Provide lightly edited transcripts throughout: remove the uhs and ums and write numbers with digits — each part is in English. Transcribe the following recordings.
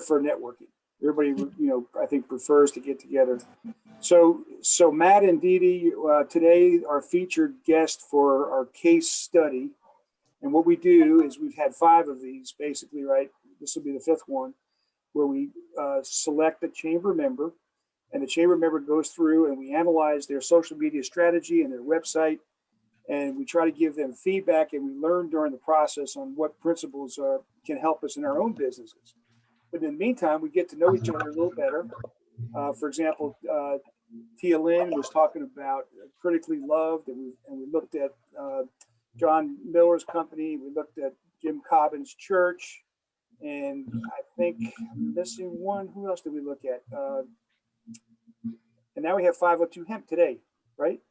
for networking. Everybody, I think prefers to get together. So Matt and Dee Dee today are featured guests for our case study. And what we do is we've had 5 of these basically, right? This will be the 5th one, where we select a chamber member, and the chamber member goes through and we analyze their social media strategy and their website, and we try to give them feedback, and we learn during the process on what principles can help us in our own businesses. But in the meantime, we get to know each other a little better. For example, Tia Lynn was talking about critically loved, and we looked at John Miller's company. We looked at Jim Cobbin's church, and I think I'm missing one. Who else did we look at? And now we have 502 Hemp today, right?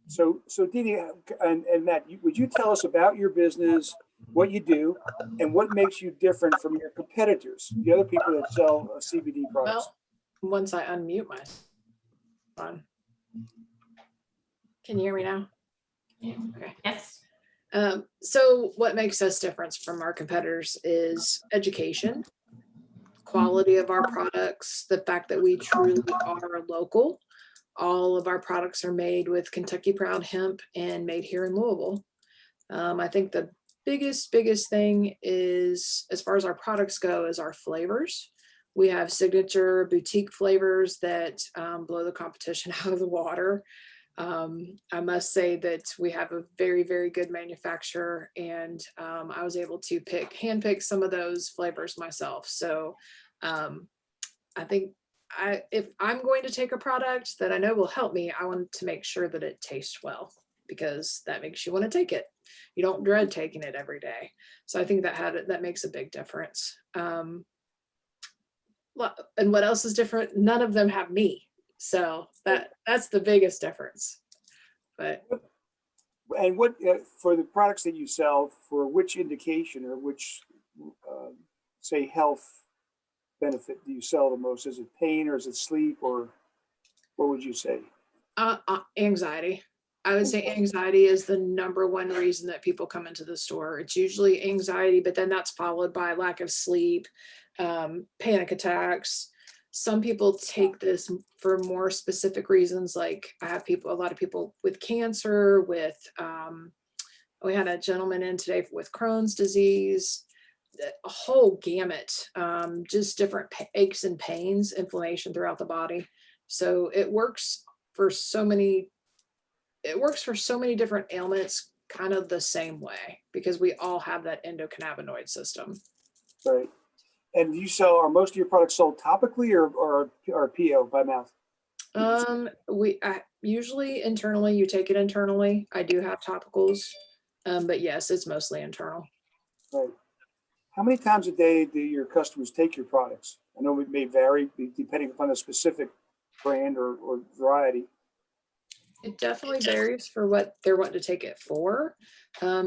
So Dee Dee and Matt, would you tell us about your business, what you do, and what makes you different from your competitors, the other people that sell CBD products? Well, once I unmute my phone. Can you hear me now? Okay. Yes. So what makes us different from our competitors is education, quality of our products, the fact that we truly are local. All of our products are made with Kentucky Proud hemp and made here in Louisville. I think the biggest thing is, as far as our products go, is our flavors. We have signature boutique flavors that blow the competition out of the water. I must say that we have a very good manufacturer, and I was able to handpick some of those flavors myself. So I think if I'm going to take a product that I know will help me, I want to make sure that it tastes well, because that makes you want to take it. You don't dread taking it every day. So I think that makes a big difference. And what else is different? None of them have me. So that's the biggest difference. But and what for the products that you sell, for which indication or which say health benefit do you sell the most? Is it pain, or is it sleep, or what would you say? Anxiety. I would say anxiety is the #1 reason that people come into the store. It's usually anxiety, but then that's followed by lack of sleep, panic attacks. Some people take this for more specific reasons. Like I have a lot of people with cancer, we had a gentleman in today with Crohn's disease, a whole gamut, just different aches and pains, inflammation throughout the body. So it works for so many different ailments kind of the same way, because we all have that endocannabinoid system. Right. And are most of your products sold topically or PO by mouth? Usually internally. You take it internally. I do have topicals, but yes, it's mostly internal. Right. How many times a day do your customers take your products? I know it may vary depending upon the specific brand or variety. It definitely varies for what they're wanting to take it for.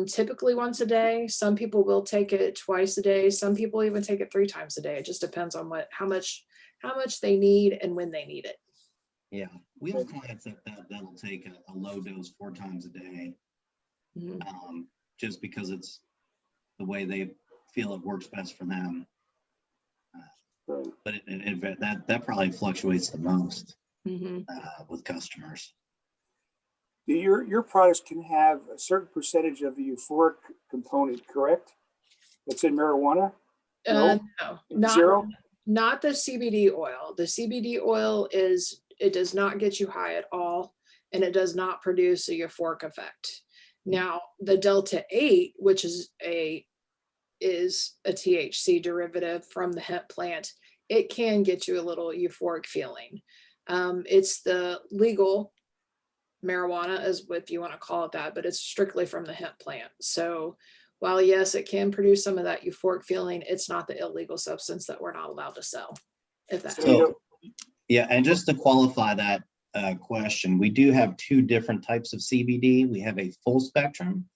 Typically once a day. Some people will take it twice a day. Some people even take it 3 times a day. It just depends on how much they need and when they need it. Yeah, we have clients that'll take a low dose 4 times a day, just because it's the way they feel it works best for them. But that probably fluctuates the most with customers. Your products can have a certain percentage of the euphoric component, correct? That's in marijuana? No, Zero? Not the CBD oil. The CBD oil it does not get you high at all, and it does not produce a euphoric effect. Now, the Delta 8, which is a THC derivative from the hemp plant, it can get you a little euphoric feeling. It's the legal marijuana, as if you want to call it that, but it's strictly from the hemp plant. So while yes, it can produce some of that euphoric feeling, it's not the illegal substance that we're not allowed to sell. Yeah, and just to qualify that question, we do have 2 different types of CBD. We have a full spectrum,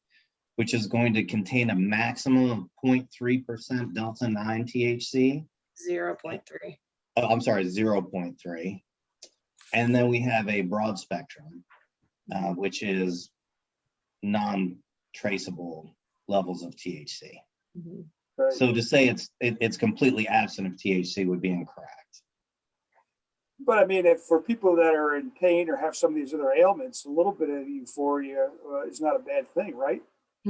which is going to contain a maximum of 0.3% Delta 9 THC. 0.3. Oh, I'm sorry, 0.3. And then we have a broad spectrum, which is non-traceable levels of THC. Right. So to say it's completely absent of THC would be incorrect. But I mean, if for people that are in pain or have some of these other ailments, a little bit of euphoria is not a bad thing, right?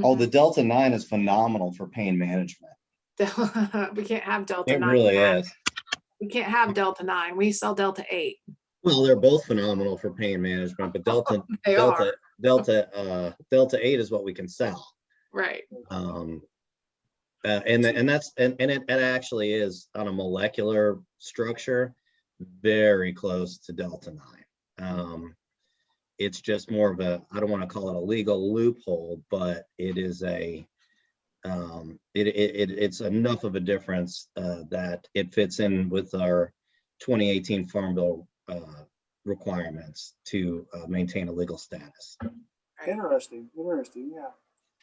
Oh, the Delta 9 is phenomenal for pain management. We can't have Delta It 9. really is. We can't have Delta 9. We sell Delta 8. Well, they're both phenomenal for pain management, but They are. Delta 8 is what we can sell. Right. And it actually is on a molecular structure very close to Delta 9. It's just more of a, I don't want to call it a legal loophole, but it is it's enough of a difference that it fits in with our 2018 Farm Bill requirements to maintain a legal status. Interesting. Yeah.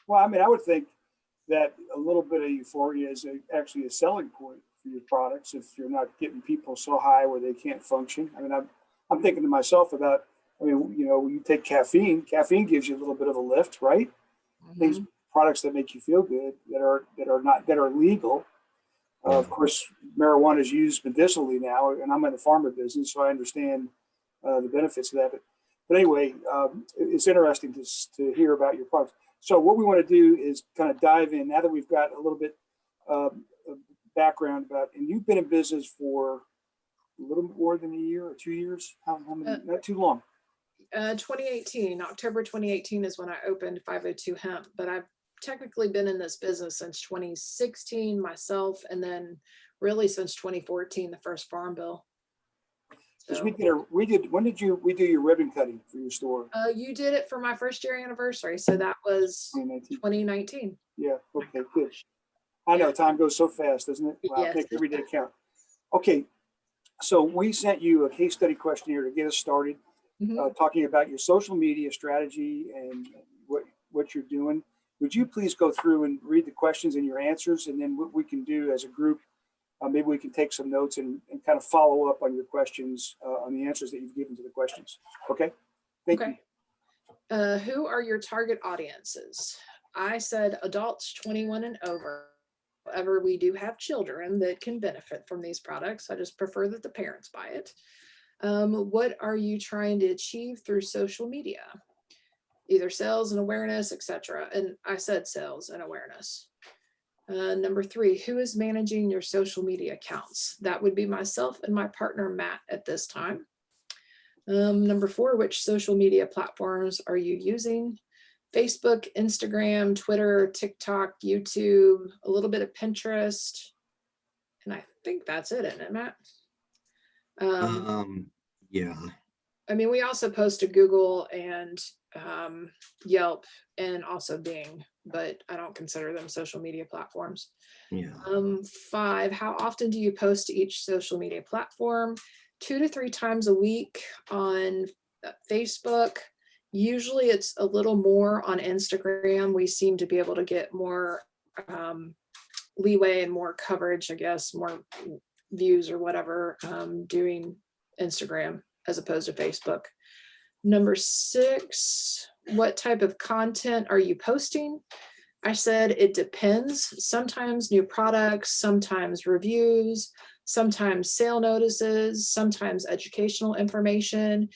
Well, I mean, I would think that a little bit of euphoria is actually a selling point for your products if you're not getting people so high where they can't function. I mean, I'm thinking to myself about, I mean, you know, when you take caffeine gives you a little bit of a lift, right? Things, products that make you feel good that are legal. Of course, marijuana is used medicinally now, and I'm in the pharma business, so I understand the benefits of that. But anyway, it's interesting to hear about your products. So what we want to do is kind of dive in now that we've got a little bit of background about, and you've been in business for a little more than a year or 2 years. How many? Not too long. 2018, October 2018 is when I opened 502 Hemp, but I've technically been in this business since 2016 myself, and then really since 2014, the first Farm Bill. So we did. When did we do your ribbon cutting for your store? You did it for my first year anniversary, so that was 2019. Yeah. Okay. Good. I know time goes so fast, doesn't it? Wow. Yes. Make every day count. Okay. So we sent you a case study questionnaire to get us started, talking about your social media strategy and what you're doing. Would you please go through and read the questions and your answers, and then what we can do as a group, maybe we can take some notes and kind of follow up on your questions, on the answers that you've given to the questions. Okay? Thank you. Who are your target audiences? I said adults 21 and over. However, we do have children that can benefit from these products. I just prefer that the parents buy it. What are you trying to achieve through social media? Either sales and awareness, etc. And I said sales and awareness. Number 3, who is managing your social media accounts? That would be myself and my partner, Matt, at this time. Number 4, which social media platforms are you using? Facebook, Instagram, Twitter, TikTok, YouTube, a little bit of Pinterest. And I think that's it, isn't it, Matt? Yeah. I mean, we also post to Google and Yelp and also Bing, but I don't consider them social media platforms. Yeah. 5, how often do you post to each social media platform? 2 to 3 times a week on Facebook. Usually it's a little more on Instagram. We seem to be able to get more leeway and more coverage, I guess, more views or whatever, doing Instagram as opposed to Facebook. Number 6, what type of content are you posting? I said it depends. Sometimes new products, sometimes reviews, sometimes sale notices, sometimes educational information.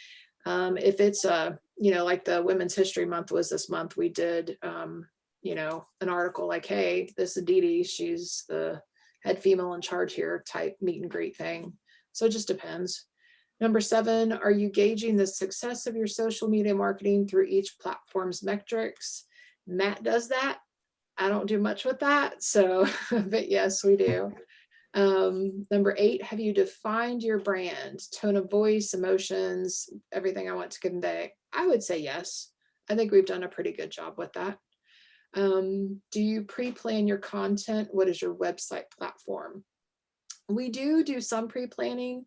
If it's like the Women's History Month was this month, we did, an article like, hey, this is Dee, she's the head female in charge here type meet and greet thing. So it just depends. Number 7, are you gauging the success of your social media marketing through each platform's metrics? Matt does that. I don't do much with that. So, but yes, we do. Number 8, have you defined your brand, tone of voice, emotions, everything I want to convey? I would say yes. I think we've done a pretty good job with that. Do you pre-plan your content? What is your website platform? We do some pre-planning.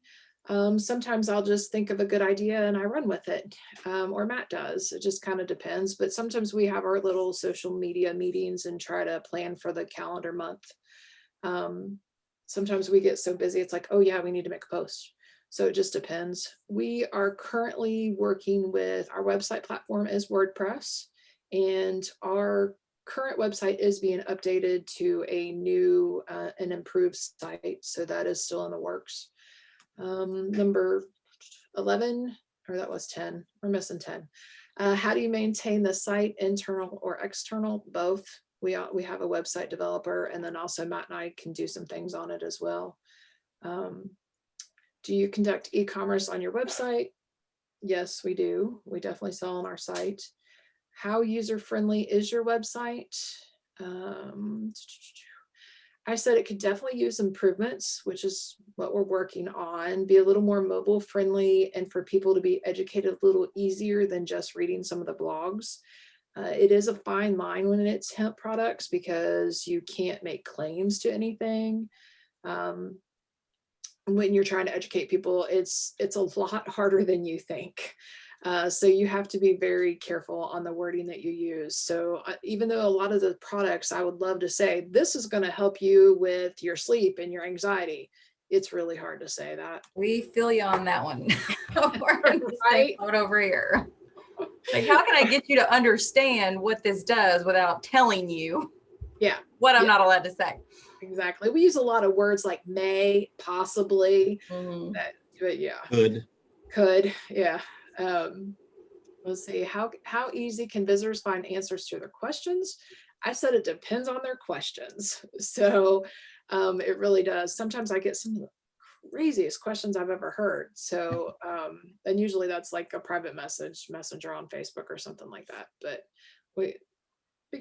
Sometimes I'll just think of a good idea and I run with it, or Matt does. It just kind of depends. But sometimes we have our little social media meetings and try to plan for the calendar month. Sometimes we get so busy, it's like, oh yeah, we need to make a post. So it just depends. We are currently working with, our website platform is WordPress, and our current website is being updated to a new and improved site. So that is still in the works. Number 11, or that was 10, we're missing 10. How do you maintain the site, internal or external? Both. We have a website developer, and then also Matt and I can do some things on it as well. Do you conduct e-commerce on your website? Yes, we do. We definitely sell on our site. How user-friendly is your website? I said it could definitely use improvements, which is what we're working on, be a little more mobile friendly and for people to be educated a little easier than just reading some of the blogs. It is a fine line when it's hemp products because you can't make claims to anything. When you're trying to educate people, it's a lot harder than you think. So you have to be very careful on the wording that you use. So even though a lot of the products, I would love to say, this is going to help you with your sleep and your anxiety, it's really hard to say that. We feel you on that one. Right? Over here. Like, how can I get you to understand what this does without telling you what I'm not allowed to say? Exactly. We use a lot of words like may, possibly, but could, yeah. Let's see, how easy can visitors find answers to their questions? I said it depends on their questions. So it really does. Sometimes I get some of the craziest questions I've ever heard. So, and usually that's like a private messenger on Facebook or something like that. But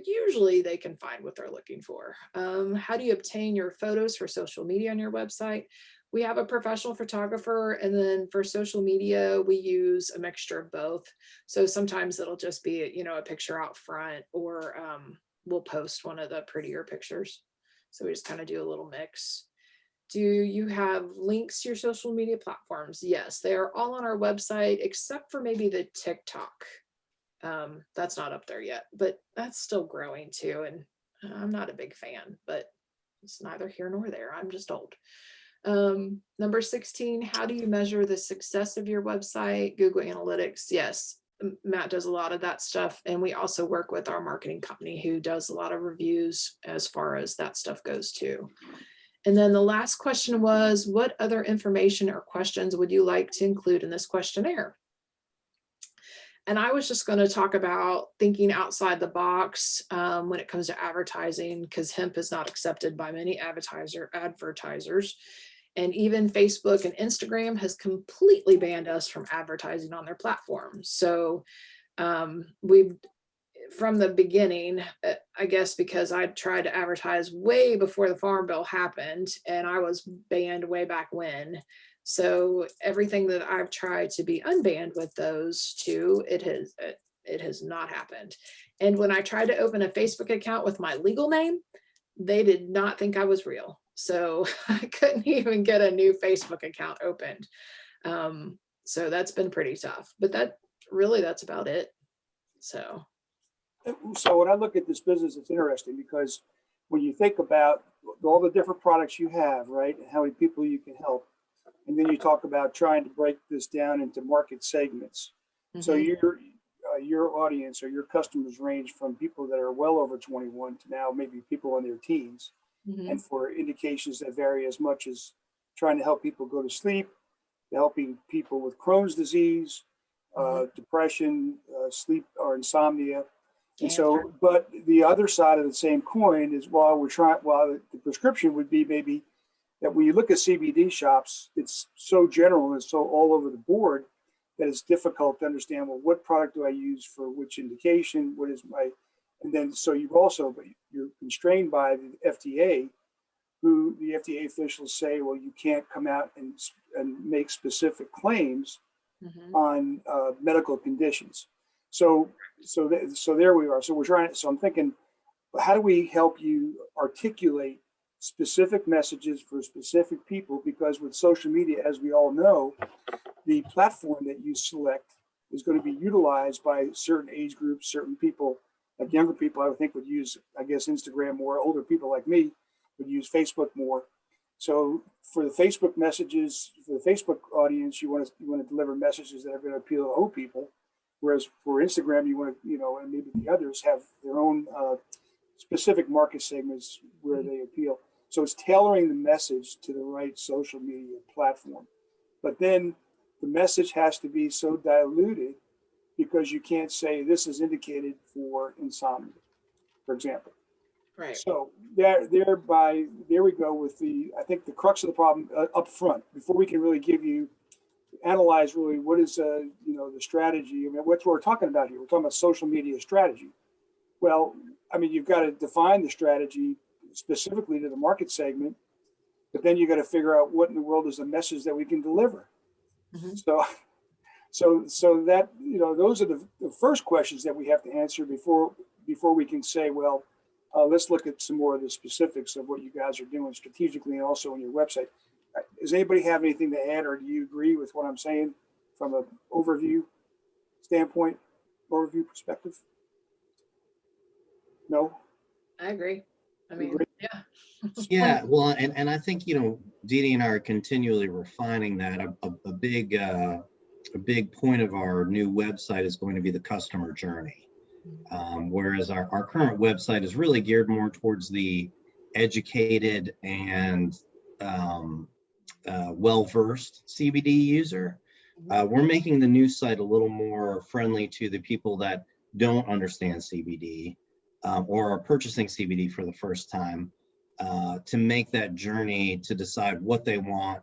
usually they can find what they're looking for. How do you obtain your photos for social media on your website? We have a professional photographer, and then for social media, we use a mixture of both. So sometimes it'll just be, you know, a picture out front, or we'll post one of the prettier pictures. So we just kind of do a little mix. Do you have links to your social media platforms? Yes, they are all on our website, except for maybe the TikTok. That's not up there yet, but that's still growing too. And I'm not a big fan, but it's neither here nor there. I'm just old. Number 16, how do you measure the success of your website? Google Analytics. Yes, Matt does a lot of that stuff. And we also work with our marketing company who does a lot of reviews as far as that stuff goes too. And then the last question was, what other information or questions would you like to include in this questionnaire? And I was just going to talk about thinking outside the box when it comes to advertising, because hemp is not accepted by many advertisers. And even Facebook and Instagram has completely banned us from advertising on their platform. So we've, from the beginning, I guess because I tried to advertise way before the Farm Bill happened, and I was banned way back when. So everything that I've tried to be unbanned with those two, it has not happened. And when I tried to open a Facebook account with my legal name, they did not think I was real. So I couldn't even get a new Facebook account opened. So that's been pretty tough, but that's about it. So when I look at this business, it's interesting because when you think about all the different products you have, right, and how many people you can help, and then you talk about trying to break this down into market segments. So your audience or your customers range from people that are well over 21 to now maybe people in their teens, and for indications that vary as much as trying to help people go to sleep, to helping people with Crohn's disease, depression, sleep or insomnia. And so, but the other side of the same coin is while the prescription would be maybe that when you look at CBD shops, it's so general and so all over the board that it's difficult to understand, well, what product do I use for which indication? What is and then so you're constrained by the FDA, who the FDA officials say, well, you can't come out and make specific claims on medical conditions. So there we are. So I'm thinking, how do we help you articulate specific messages for specific people? Because with social media, as we all know, the platform that you select is going to be utilized by certain age groups, certain people, like younger people, I would think would use, I guess, Instagram more. Older people like me would use Facebook more. So for the Facebook messages, for the Facebook audience, you want to deliver messages that are going to appeal to old people. Whereas for Instagram, you want to, and maybe the others have their own specific market segments where they appeal. So it's tailoring the message to the right social media platform. But then the message has to be so diluted because you can't say this is indicated for insomnia, for example. Right. So there we go with I think the crux of the problem up front before we can really analyze really what is the strategy. I mean, what we're talking about here, we're talking about social media strategy. Well, I mean, you've got to define the strategy specifically to the market segment, but then you got to figure out what in the world is the message that we can deliver. Mm-hmm. So that, those are the first questions that we have to answer before we can say, well, let's look at some more of the specifics of what you guys are doing strategically and also on your website. Does anybody have anything to add, or do you agree with what I'm saying from an overview perspective? No? I agree. I mean, yeah. Yeah, well, and I think, Dee Dee and I are continually refining that. A big point of our new website is going to be the customer journey. Whereas our current website is really geared more towards the educated and well-versed CBD user. We're making the new site a little more friendly to the people that don't understand CBD or are purchasing CBD for the first time, to make that journey to decide what they want,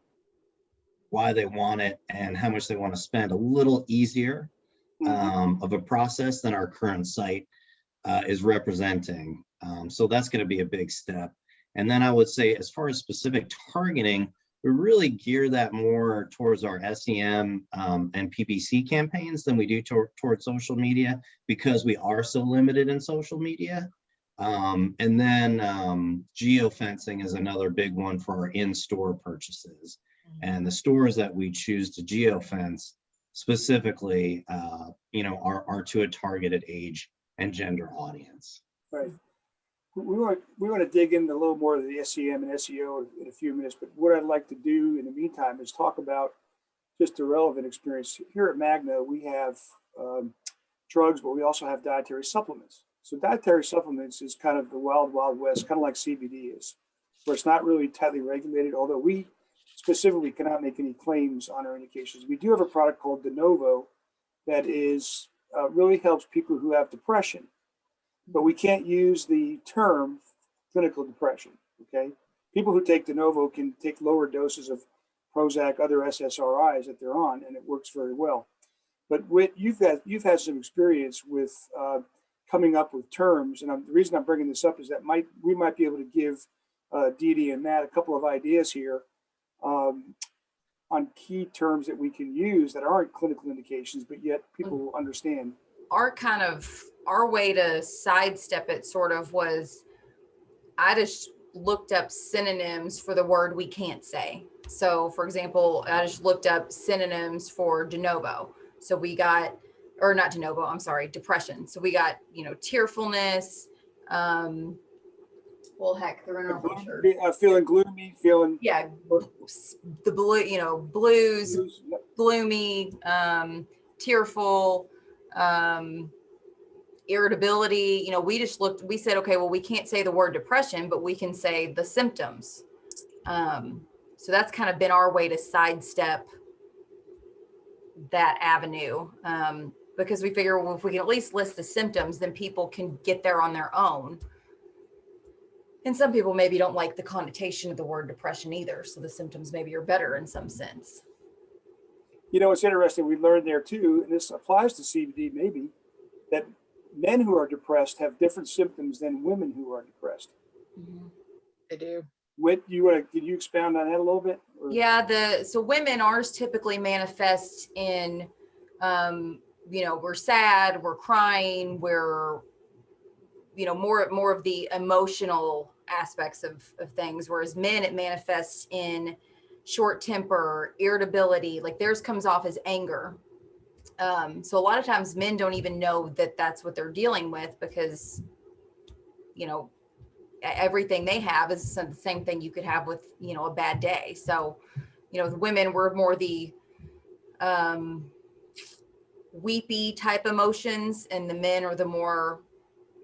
why they want it, and how much they want to spend a little easier of a process than our current site is representing. So that's going to be a big step. And then I would say, as far as specific targeting, we really gear that more towards our SEM and PPC campaigns than we do towards social media, because we are so limited in social media. And then geofencing is another big one for our in-store purchases. And the stores that we choose to geofence specifically, are to a targeted age and gender audience. Right. We want to dig into a little more of the SEM and SEO in a few minutes, but what I'd like to do in the meantime is talk about just the relevant experience. Here at Magna, we have drugs, but we also have dietary supplements. So dietary supplements is kind of the wild, wild west, kind of like CBD is, where it's not really tightly regulated, although we specifically cannot make any claims on our indications. We do have a product called De Novo that is really helps people who have depression, but we can't use the term clinical depression, okay? People who take De Novo can take lower doses of Prozac, other SSRIs that they're on, and it works very well. But you've had some experience with coming up with terms, and the reason I'm bringing this up is that we might be able to give Dee Dee and Matt a couple of ideas here on key terms that we can use that aren't clinical indications, but yet people will understand. Our way to sidestep it sort of was, I just looked up synonyms for the word we can't say. So for example, I just looked up synonyms for de novo. So we got, or not de novo, I'm sorry, depression. So we got, tearfulness, well, heck, they're in our brochure. Feeling gloomy, feeling. Yeah, the blue, blues, Yep. gloomy, tearful, irritability. We said, okay, well, we can't say the word depression, but we can say the symptoms. So that's kind of been our way to sidestep that avenue, because we figure, well, if we can at least list the symptoms, then people can get there on their own. And some people maybe don't like the connotation of the word depression either. So the symptoms maybe are better in some sense. It's interesting. We learned there too, and this applies to CBD maybe, that men who are depressed have different symptoms than women who are depressed. Mm-hmm. They do. Can you expound on that a little bit? Or? Yeah, so women, ours typically manifest in, we're sad, we're crying, we're, more of the emotional aspects of things, whereas men, it manifests in short temper, irritability, like theirs comes off as anger. So a lot of times men don't even know that that's what they're dealing with, because, everything they have is the same thing you could have with, a bad day. So, the women were more the weepy type emotions, and the men are the more,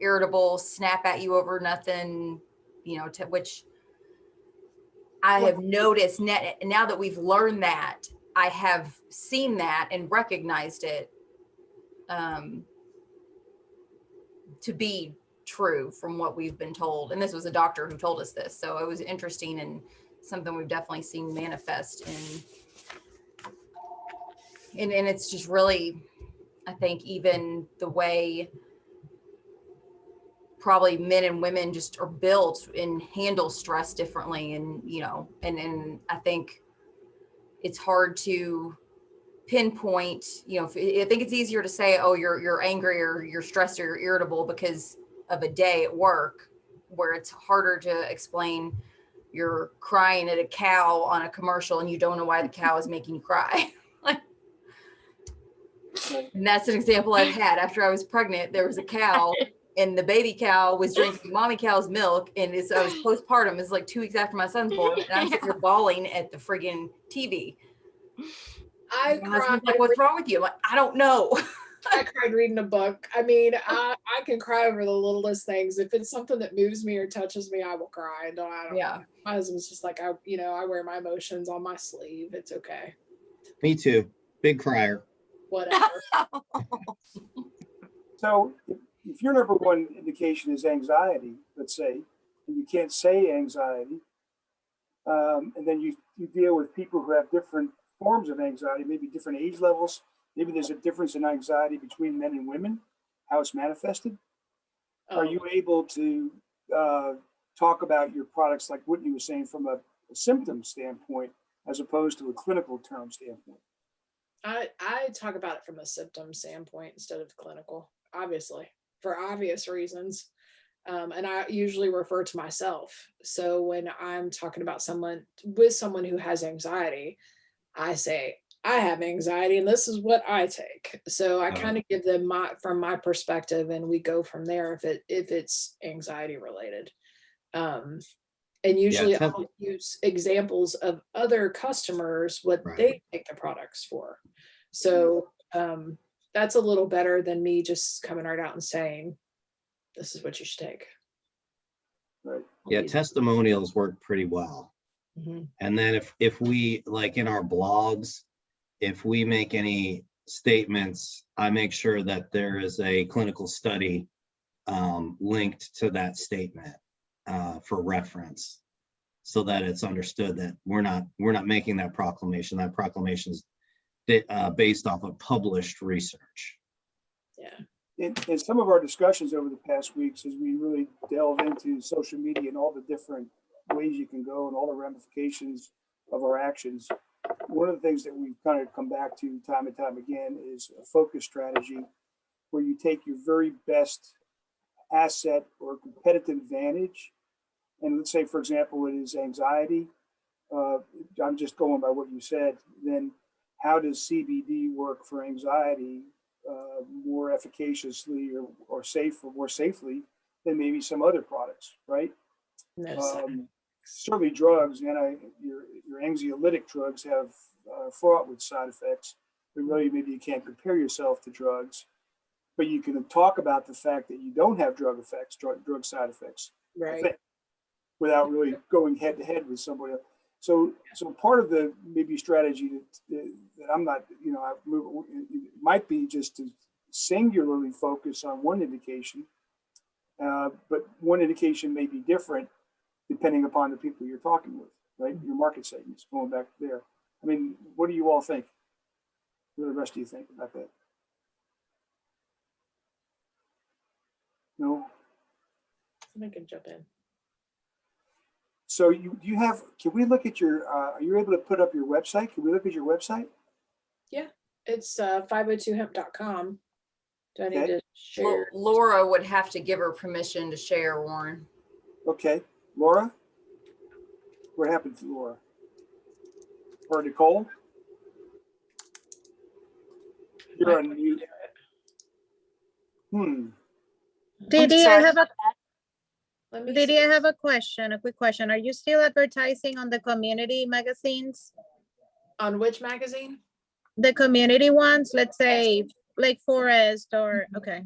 irritable, snap at you over nothing, you know, to which I have noticed now that we've learned that, I have seen that and recognized it to be true from what we've been told. And this was a doctor who told us this. So it was interesting and something we've definitely seen manifest and it's just really, I think even the way probably men and women just are built and handle stress differently. And, you know, and I think it's hard to pinpoint, you know, I think it's easier to say, oh, you're angry or you're stressed or you're irritable because of a day at work, where it's harder to explain you're crying at a cow on a commercial and you don't know why the cow is making you cry. And that's an example I've had. After I was pregnant, there was a cow and the baby cow was drinking mommy cow's milk. And I was postpartum. It's like 2 weeks after my son's born. And I'm sitting here bawling at the friggin' TV. I My husband's cried. like, what's wrong with you? I'm like, I don't know. I cried reading a book. I mean, I can cry over the littlest things. If it's something that moves me or touches me, I will cry. I don't. Yeah. My husband's just like, I wear my emotions on my sleeve. It's okay. Me too. Big crier. Whatever. So if your number one indication is anxiety, let's say, and you can't say anxiety, and then you deal with people who have different forms of anxiety, maybe different age levels, maybe there's a difference in anxiety between men and women, how it's manifested. Are you able to talk about your products, like Whitney was saying, from a symptom standpoint, as opposed to a clinical term standpoint? I talk about it from a symptom standpoint instead of clinical, obviously, for obvious reasons. And I usually refer to myself. So when I'm talking about someone who has anxiety, I say, I have anxiety and this is what I take. So I kind of give them from my perspective, and we go from there if it's anxiety related. And usually I'll use examples of other customers, what they take the products for. So that's a little better than me just coming right out and saying, this is what you should take. Right. Yeah, testimonials work pretty well. Mm-hmm. And then if we, like in our blogs, if we make any statements, I make sure that there is a clinical study linked to that statement for reference, so that it's understood that we're not making that proclamation. That proclamation is based off of published research. Yeah. In some of our discussions over the past weeks, as we really delve into social media and all the different ways you can go and all the ramifications of our actions, one of the things that we've kind of come back to time and time again is a focus strategy, where you take your very best asset or competitive advantage. And let's say, for example, it is anxiety. I'm just going by what you said. Then how does CBD work for anxiety more efficaciously or more safely than maybe some other products, right? Certainly drugs, and your anxiolytic drugs have fraught with side effects, but really maybe you can't compare yourself to drugs, but you can talk about the fact that you don't have drug side effects, right, without really going head to head with somebody else. So part of the maybe strategy that I'm not, it might be just to singularly focus on one indication, but one indication may be different depending upon the people you're talking with, right? Your market segments, going back there. I mean, what do you all think? What do the rest of you think about that? No? Somebody can jump in. So you have, can we look at your, are you able to put up your website? Can we look at your website? Yeah, it's 502hemp.com. Do I need to share? Laura would have to give her permission to share, Warren. Okay, Laura? What happened to Laura? Or Nicole? You're on mute. Didi, I have a quick question. Are you still advertising on the community magazines? On which magazine? The community ones, let's say Lake Forest or, okay.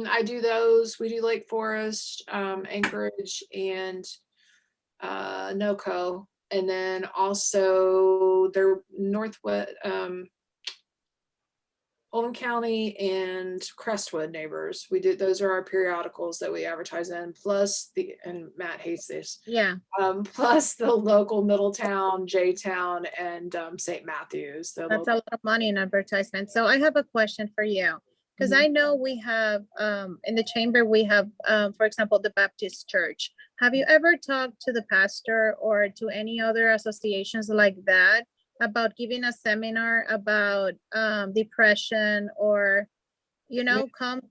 I do those. We do Lake Forest, Anchorage, and NoCo. And then also they're Northwest, Oldham County and Crestwood neighbors. We do, those are our periodicals that we advertise in, plus and Matt hates this, Yeah. plus the local Middletown, J-Town, and St. Matthews. That's a lot of money in advertisement. So I have a question for you. Because I know we have, in the chamber, we have, for example, the Baptist Church. Have you ever talked to the pastor or to any other associations like that about giving a seminar about depression or, come?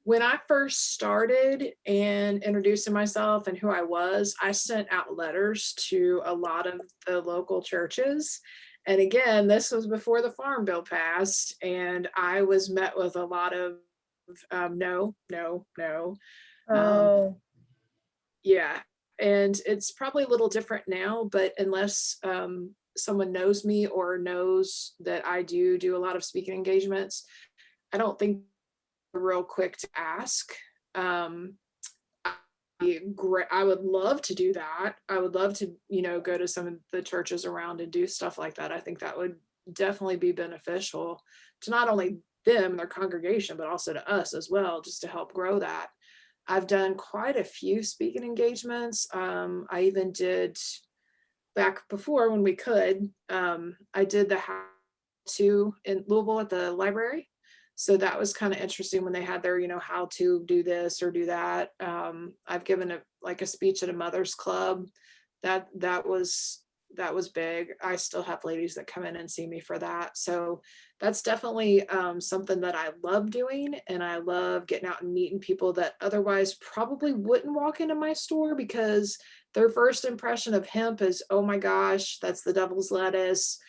When I first started and introducing myself and who I was, I sent out letters to a lot of the local churches. And again, this was before the Farm Bill passed, and I was met with a lot of no, no, no. Oh, Yeah. And it's probably a little different now, but unless someone knows me or knows that I do a lot of speaking engagements, I don't think they're real quick to ask. I would love to do that. I would love to, go to some of the churches around and do stuff like that. I think that would definitely be beneficial to not only them and their congregation, but also to us as well, just to help grow that. I've done quite a few speaking engagements. I even did back before when we could. I did the how to in Louisville at the library. So that was kind of interesting when they had their, how to do this or do that. I've given a speech at a mother's club. That was big. I still have ladies that come in and see me for that. So that's definitely something that I love doing. And I love getting out and meeting people that otherwise probably wouldn't walk into my store, because their first impression of hemp is, oh my gosh, that's the devil's lettuce.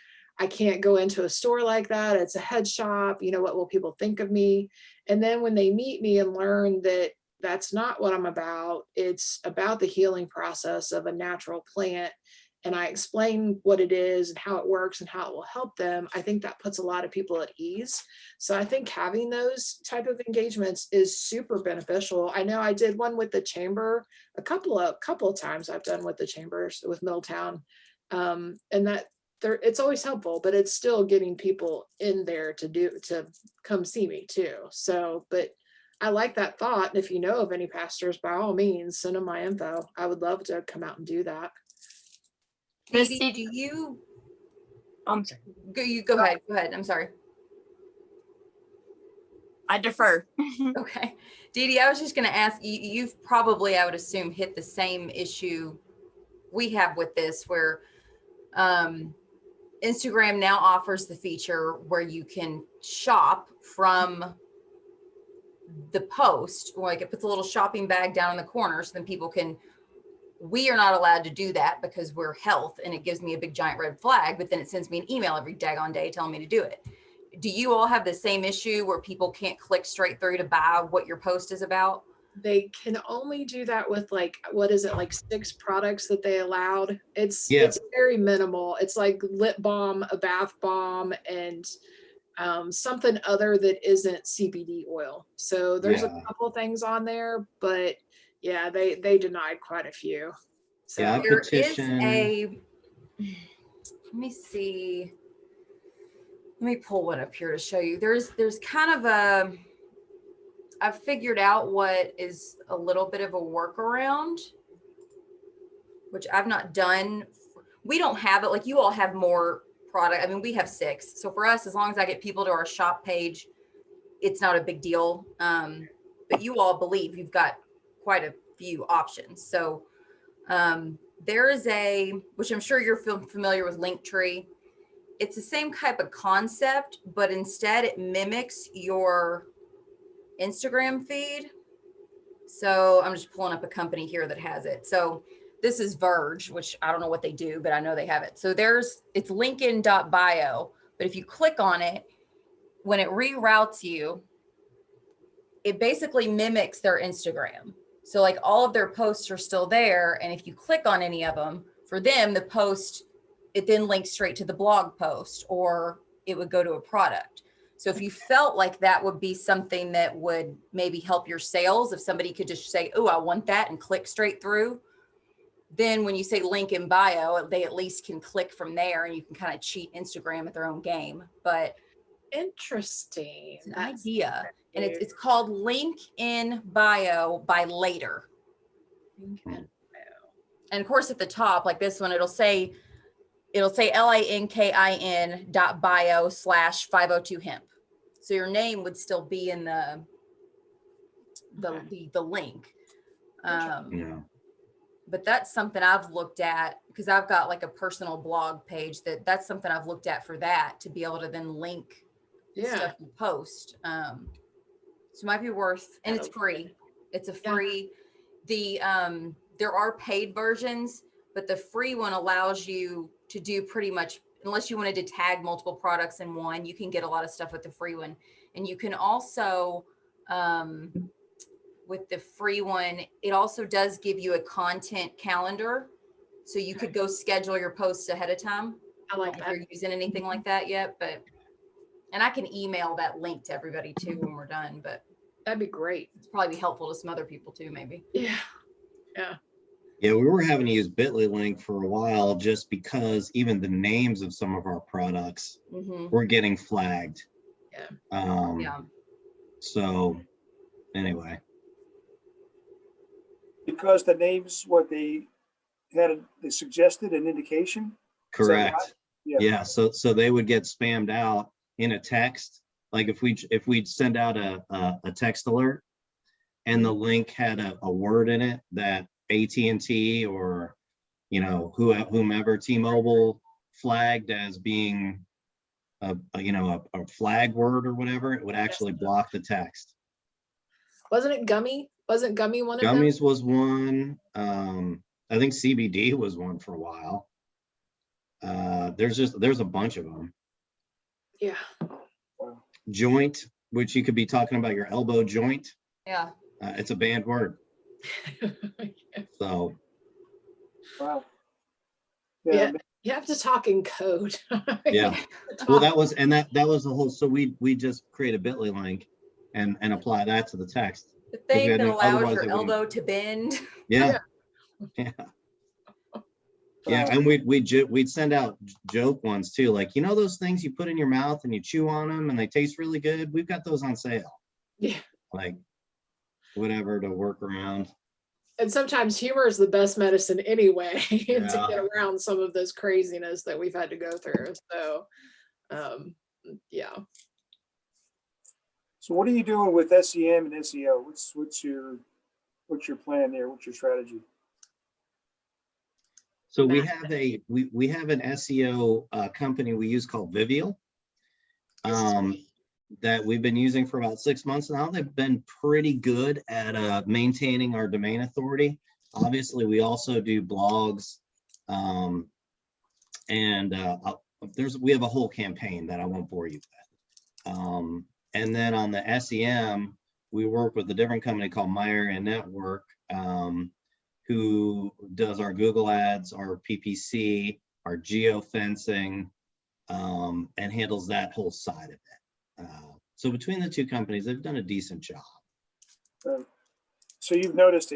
I can't go into a store like that. It's a head shop. What will people think of me? And then when they meet me and learn that that's not what I'm about, it's about the healing process of a natural plant, and I explain what it is and how it works and how it will help them, I think that puts a lot of people at ease. So I think having those type of engagements is super beneficial. I know I did one with the chamber a couple of times. I've done with the chambers with Middletown, and that it's always helpful, but it's still getting people in there to come see me too. So, but I like that thought. And if you know of any pastors, by all means, send them my info. I would love to come out and do that. Dee, do you? I'm sorry. You go ahead. Go ahead. I'm sorry. I defer. Okay. Dee, I was just going to ask you, you've probably, I would assume, hit the same issue we have with this, where Instagram now offers the feature where you can shop from the post, like it puts a little shopping bag down in the corner, so then people can. We are not allowed to do that because we're health, and it gives me a big giant red flag, but then it sends me an email every daggone day telling me to do it. Do you all have the same issue where people can't click straight through to buy what your post is about? They can only do that with what is it, 6 products that they allowed. It's very minimal. It's like lip balm, a bath bomb, and something other that isn't CBD oil. So there's a couple things on there, but yeah, they denied quite a few. So Yeah, there is let me see. Let me pull one up here to show you. There's kind of I've figured out what is a little bit of a workaround, which I've not done. We don't have it like you all have more product. I mean, we have 6. So for us, as long as I get people to our shop page, it's not a big deal. But you all believe you've got quite a few options. So there is which I'm sure you're familiar with, Linktree. It's the same type of concept, but instead it mimics your Instagram feed. So I'm just pulling up a company here that has it. So this is Verge, which I don't know what they do, but I know they have it. So it's linkedin.bio, but if you click on it, when it reroutes you, it basically mimics their Instagram. So like all of their posts are still there. And if you click on any of them, for them, the post, it then links straight to the blog post, or it would go to a product. So if you felt like that would be something that would maybe help your sales, if somebody could just say, oh, I want that, and click straight through, then when you say link in bio, they at least can click from there, and you can kind of cheat Instagram at their own game. But Interesting. it's an That's idea. And weird. it's called link in bio by later. Okay. And of course, at the top, like this one, it'll say linkin.bio/502hemp. So your name would still be in the link. Yeah. But that's something I've looked at, because I've got like a personal blog page that's something I've looked at for that, to be able to then link Yeah. stuff you post. So it might be worth, and it's free. It's a free, there are paid versions, but the free one allows you to do pretty much, unless you wanted to tag multiple products in one, you can get a lot of stuff with the free one. And you can also, with the free one, it also does give you a content calendar. So you could go schedule your posts ahead of time. I like If that. you're using anything like that yet, and I can email that link to everybody too when we're done, but That'd be great. it's probably be helpful to some other people too, maybe. Yeah. Yeah. Yeah, we were having to use Bitly link for a while just because even the names of some of our products were getting flagged. Yeah. Yeah. So anyway. Because the names, what they they suggested an indication. Is that right? Correct. Yeah. Yeah. So they would get spammed out in a text. Like if we'd send out a text alert and the link had a word in it that AT&T or, you know, whomever, T-Mobile flagged as being a flag word or whatever, it would actually block the text. Wasn't it gummy? Wasn't gummy one of them? Gummies was one. I think CBD was one for a while. There's a bunch of them. Yeah. Joint, which you could be talking about your elbow joint. Yeah. It's a banned word. So. Wow. Yeah. You have to talk in code. Yeah. Well, that was the whole. So we just create a Bitly link and apply that to the text. The thing that allows Otherwise your elbow to bend. Yeah. Yeah. Yeah, and we'd send out joke ones too, like, you know those things you put in your mouth and you chew on them and they taste really good? We've got those on sale. Yeah. Like whatever to work around. And sometimes humor is the best medicine anyway to Yeah. get around some of this craziness that we've had to go through. So, yeah. So what are you doing with SEM and SEO? What's your plan there? What's your strategy? So we have an SEO company we use called Vivial that we've been using for about 6 months now. They've been pretty good at maintaining our domain authority. Obviously, we also do blogs, and we have a whole campaign that I won't bore you with. And then on the SEM, we work with a different company called My Area Network, who does our Google ads, our PPC, our geofencing, and handles that whole side of it. So between the two companies, they've done a decent job. So have you noticed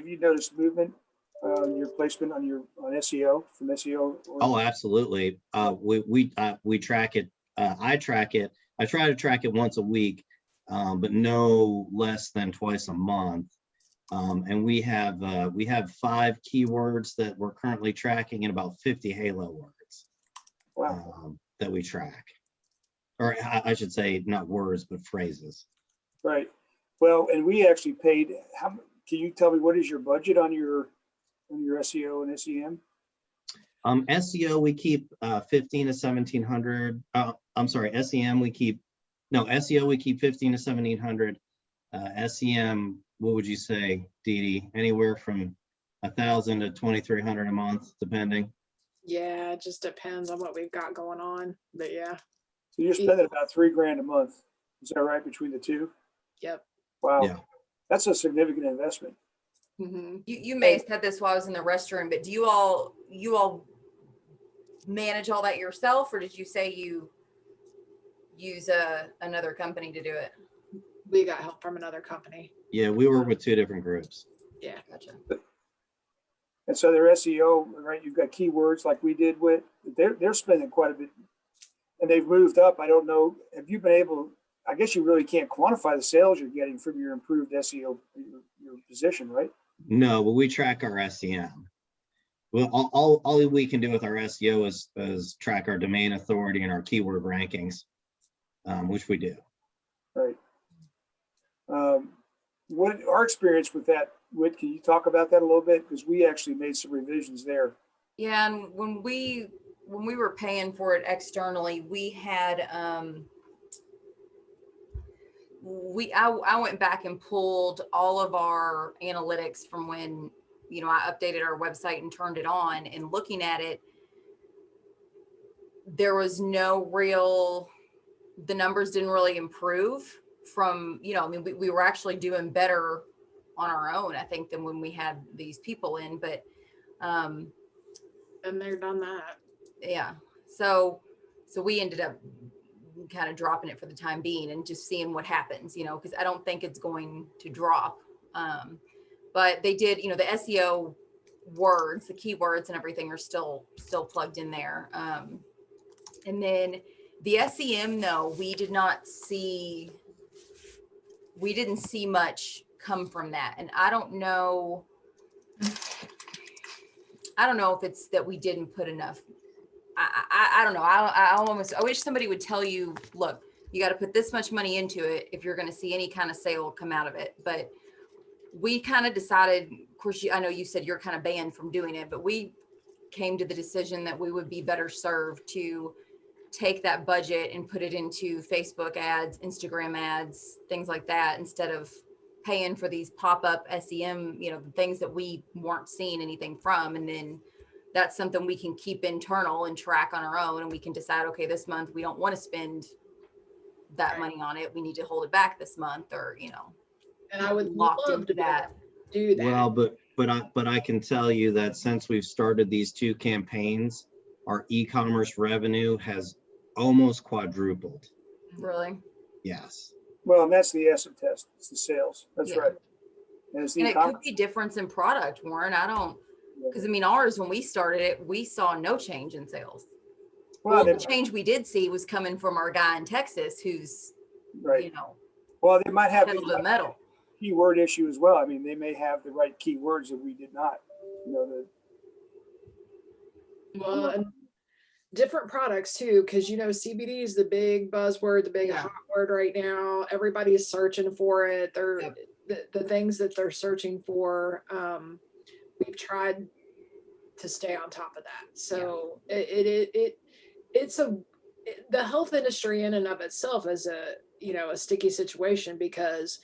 movement, your placement on SEO from SEO? Oh, absolutely. We track it. I track it. I try to track it once a week, but no less than twice a month. And we have 5 keywords that we're currently tracking and about 50 halo words. Wow. That we track, or I should say not words, but phrases. Right. Well, and we actually paid, can you tell me what is your budget on your SEO and SEM? SEO, we keep 15 to 1700. I'm sorry, SEO, we keep 15 to 1700. SEM, what would you say, Dee Dee? Anywhere from 1,000 to 2,300 a month, depending. Yeah, it just depends on what we've got going on. But yeah. So you're spending about $3,000 a month. Is that right, between the two? Yep. Wow. Yeah. That's a significant investment. Mm-hmm. You may have said this while I was in the restroom, but do you all manage all that yourself, or did you say you use another company to do it? We got help from another company. Yeah, we work with two different groups. Yeah. Gotcha. And so their SEO, right? You've got keywords like we did with. They're spending quite a bit, and they've moved up. I don't know. Have you been able? I guess you really can't quantify the sales you're getting from your improved SEO, your position, right? No, but we track our SEM. Well, all we can do with our SEO is track our domain authority and our keyword rankings, which we do. Right. What our experience with that, Whit, can you talk about that a little bit? Because we actually made some revisions there. Yeah, and when we were paying for it externally, we had I went back and pulled all of our analytics from when, you know, I updated our website and turned it on, and looking at it, there was no real, the numbers didn't really improve from, you know, I mean, we were actually doing better on our own, I think, than when we had these people in, but And they're done that. yeah, so we ended up kind of dropping it for the time being and just seeing what happens, you know, because I don't think it's going to drop. But they did, you know, the SEO words, the keywords and everything are still plugged in there. And then the SEM, though, we didn't see much come from that. And I don't know if it's that we didn't put enough. I don't know. I wish somebody would tell you, look, you got to put this much money into it if you're going to see any kind of sale come out of it. But we kind of decided, of course, I know you said you're kind of banned from doing it, but we came to the decision that we would be better served to take that budget and put it into Facebook ads, Instagram ads, things like that, instead of paying for these pop-up SEM, you know, things that we weren't seeing anything from. And then that's something we can keep internal and track on our own. And we can decide, okay, this month we don't want to spend that money on it. We need to hold it back this month, or, you know, And I would locked love into to that. do that. Well, but I can tell you that since we've started these two campaigns, our e-commerce revenue has almost quadrupled. Really? Yes. Well, and that's the acid test. It's the sales. That's Yeah. right. And it's the And it could e-commerce. be difference in product, Warren. I don't, Yeah. because I mean, ours, when we started it, we saw no change in sales. Well, The change we did see was coming from our guy in Texas who's, right. you know, Well, they might have pedal to the metal. keyword issue as well. I mean, they may have the right keywords that we did not. You know, Well, and different products too, because you know CBD is the big buzzword, the big Yeah. hot word right now. Everybody's searching for it. They're Yep. the things that they're searching for. We've tried to stay on top of that. So the health industry in and of itself is a sticky situation because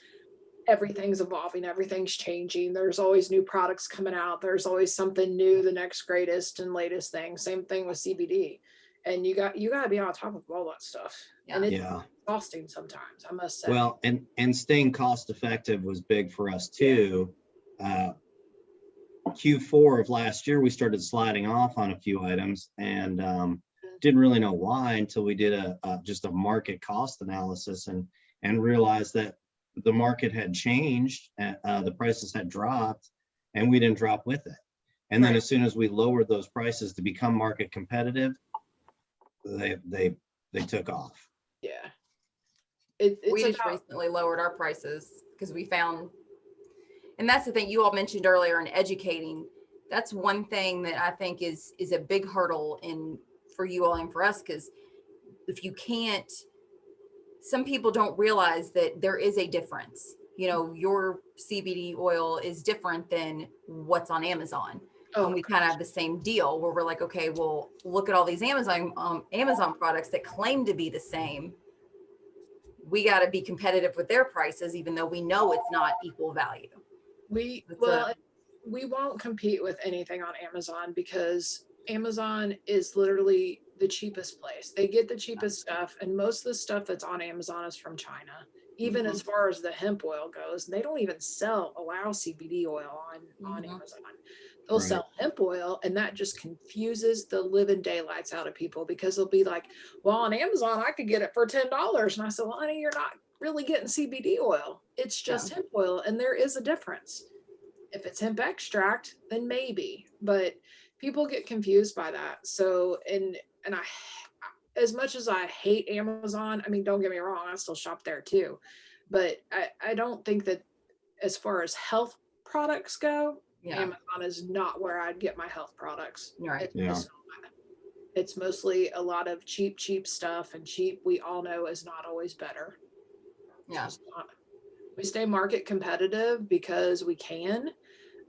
everything's evolving, everything's changing. There's always new products coming out. There's always something new, the next greatest and latest thing. Same thing with CBD. And you got to be on top of all that stuff. And it's Yeah. exhausting sometimes, I must say. Well, and staying cost effective was big for us too. Q4 of last year, we started sliding off on a few items, and didn't really know why until we did just a market cost analysis and realized that the market had changed, the prices had dropped, and we didn't drop with it. And then Right. as soon as we lowered those prices to become market competitive, they took off. Yeah. We It's just about, recently lowered our prices because we found, and that's the thing you all mentioned earlier in educating. That's one thing that I think is a big hurdle for you all and for us, because if you can't, some people don't realize that there is a difference. You know, your CBD oil is different than what's on Amazon. And we kind of have the same deal where we're like, okay, well, look at all these Amazon products that claim to be the same. We got to be competitive with their prices, even though we know it's not equal value. we won't compete with anything on Amazon because Amazon is literally the cheapest place. They get the cheapest stuff, and most of the stuff that's on Amazon is from China. Even as far as the hemp oil goes, they don't even allow CBD oil on Amazon. they'll Right. sell hemp oil, and that just confuses the living daylights out of people, because they'll be like, well, on Amazon I could get it for $10. And I said, well, honey, you're not really getting CBD oil. It's just hemp oil, and there is a difference. If it's hemp extract, then maybe, but people get confused by that. So, and I, as much as I hate Amazon, I mean, don't get me wrong, I still shop there too, but I don't think that as far as health products go, Yeah, Amazon is not where I'd get my health products. right. It's Yeah. just not. It's mostly a lot of cheap stuff, and cheap, we all know, is not always better. It's Yeah. just not. We stay market competitive because we can,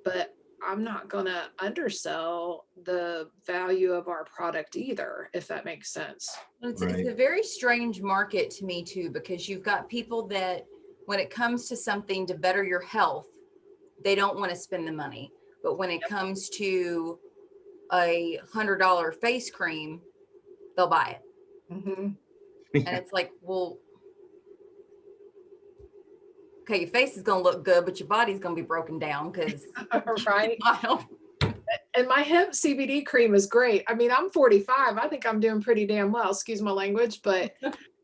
but I'm not gonna undersell the value of our product either, if that makes sense. It's Right. a very strange market to me too, because you've got people that when it comes to something to better your health, they don't want to spend the money. But when it comes to a $100 face cream, they'll buy it. Mhm. And it's like, well, okay, your face is going to look good, but your body's going to be broken down because Right. I don't. And my hemp CBD cream is great. I mean, I'm 45. I think I'm doing pretty damn well, excuse my language, but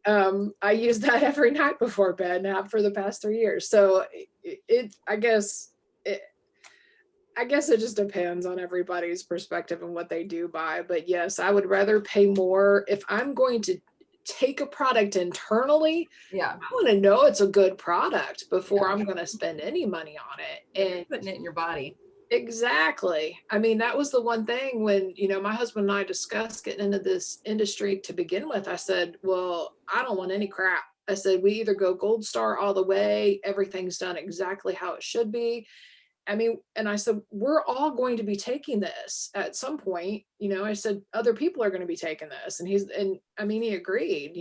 I use that every night before bed now for the past 3 years. So I guess it just depends on everybody's perspective and what they do buy. But yes, I would rather pay more if I'm going to take a product internally. Yeah. I want to know it's a good product before I'm going to spend any money on it. And Putting it in your body. exactly. I mean, that was the one thing when, my husband and I discussed getting into this industry to begin with. I said, well, I don't want any crap. I said, we either go gold star all the way, everything's done exactly how it should be. I mean, and I said, we're all going to be taking this at some point. I said, other people are going to be taking this. And he agreed.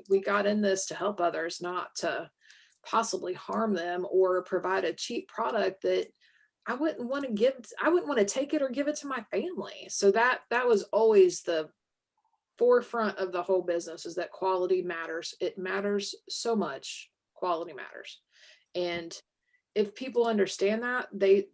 We got in this to help others, not to possibly harm them or provide a cheap product that I wouldn't want to take it or give it to my family. So that was always the forefront of the whole business, is that quality matters. It matters so much. Quality matters. And if people understand that, they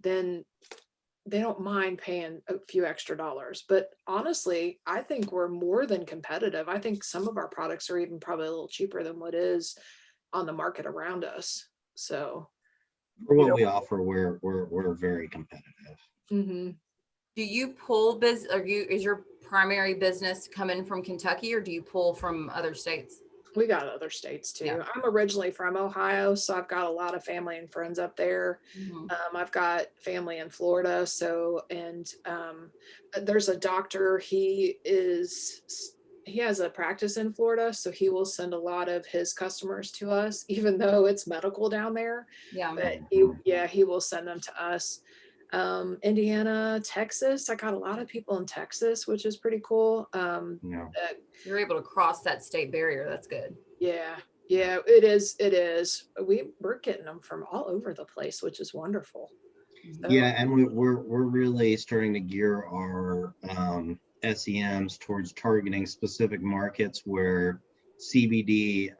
don't mind paying a few extra dollars. But honestly, I think we're more than competitive. I think some of our products are even probably a little cheaper than what is on the market around us. So For what we offer, we're very competitive. mhm. Do you pull is your primary business coming from Kentucky, or do you pull from other states? We got other states too. Yeah. I'm originally from Ohio, so I've got a lot of family and friends up there. Mhm. I've got family in Florida. So, and there's a doctor. He has a practice in Florida, so he will send a lot of his customers to us, even though it's medical down there. Yeah. But he will send them to us. Indiana, Texas. I got a lot of people in Texas, which is pretty cool. Yeah. You're able to cross that state barrier. That's good. Yeah, it is. It is. We're getting them from all over the place, which is wonderful. So, Yeah, and we're really starting to gear our SEMs towards targeting specific markets where CBD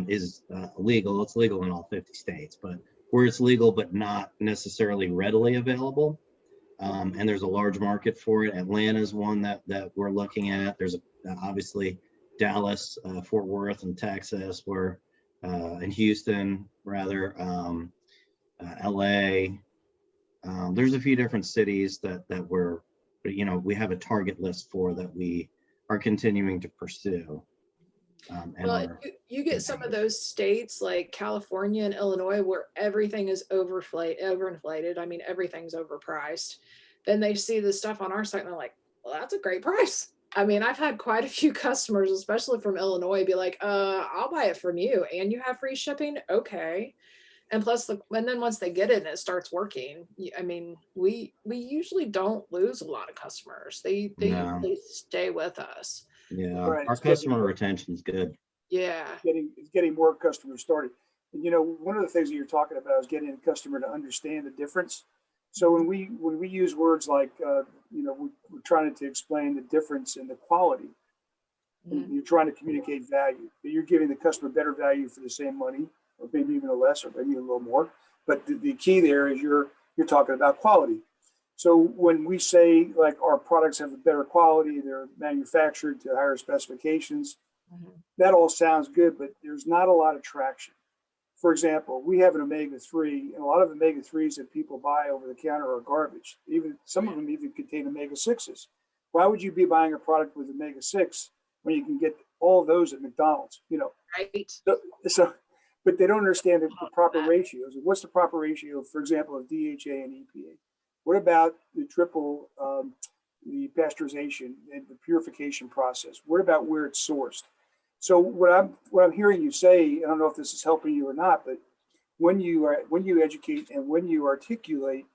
is legal. It's legal in all 50 states, but where it's legal but not necessarily readily available. And there's a large market for it. Atlanta is one that we're looking at. There's obviously Dallas, Fort Worth, and Texas, where in Houston, rather, LA. There's a few different cities that we have a target list for that we are continuing to pursue. well, you get some of those states like California and Illinois where everything is overinflated. I mean, everything's overpriced. Then they see the stuff on our site and they're like, well, that's a great price. I mean, I've had quite a few customers, especially from Illinois, be like, I'll buy it from you and you have free shipping. Okay. And plus, and then once they get it and it starts working, I mean, we usually don't lose a lot of customers. They No. usually stay with us. Yeah, Right, our it's getting- customer retention is good. Yeah. It's getting more customers started. And one of the things that you're talking about is getting the customer to understand the difference. So when we use words like we're trying to explain the difference in the quality, and you're trying to communicate value. You're giving the customer better value for the same money, or maybe even a less, or maybe a little more. But the key there is you're talking about quality. So when we say like our products have a better quality, they're manufactured to higher specifications, that all sounds good, but there's not a lot of traction. For example, we have an omega-3, and a lot of omega-3s that people buy over the counter are garbage. Even some of them even contain omega-6s. Why would you be buying a product with omega-6 when you can get all of those at McDonald's? You know, Right. so but they don't understand the proper ratios. What's the proper ratio, for example, of DHA and EPA? What about the triple, the pasteurization and the purification process? What about where it's sourced? So what I'm hearing you say, I don't know if this is helping you or not, but when you educate and when you articulate,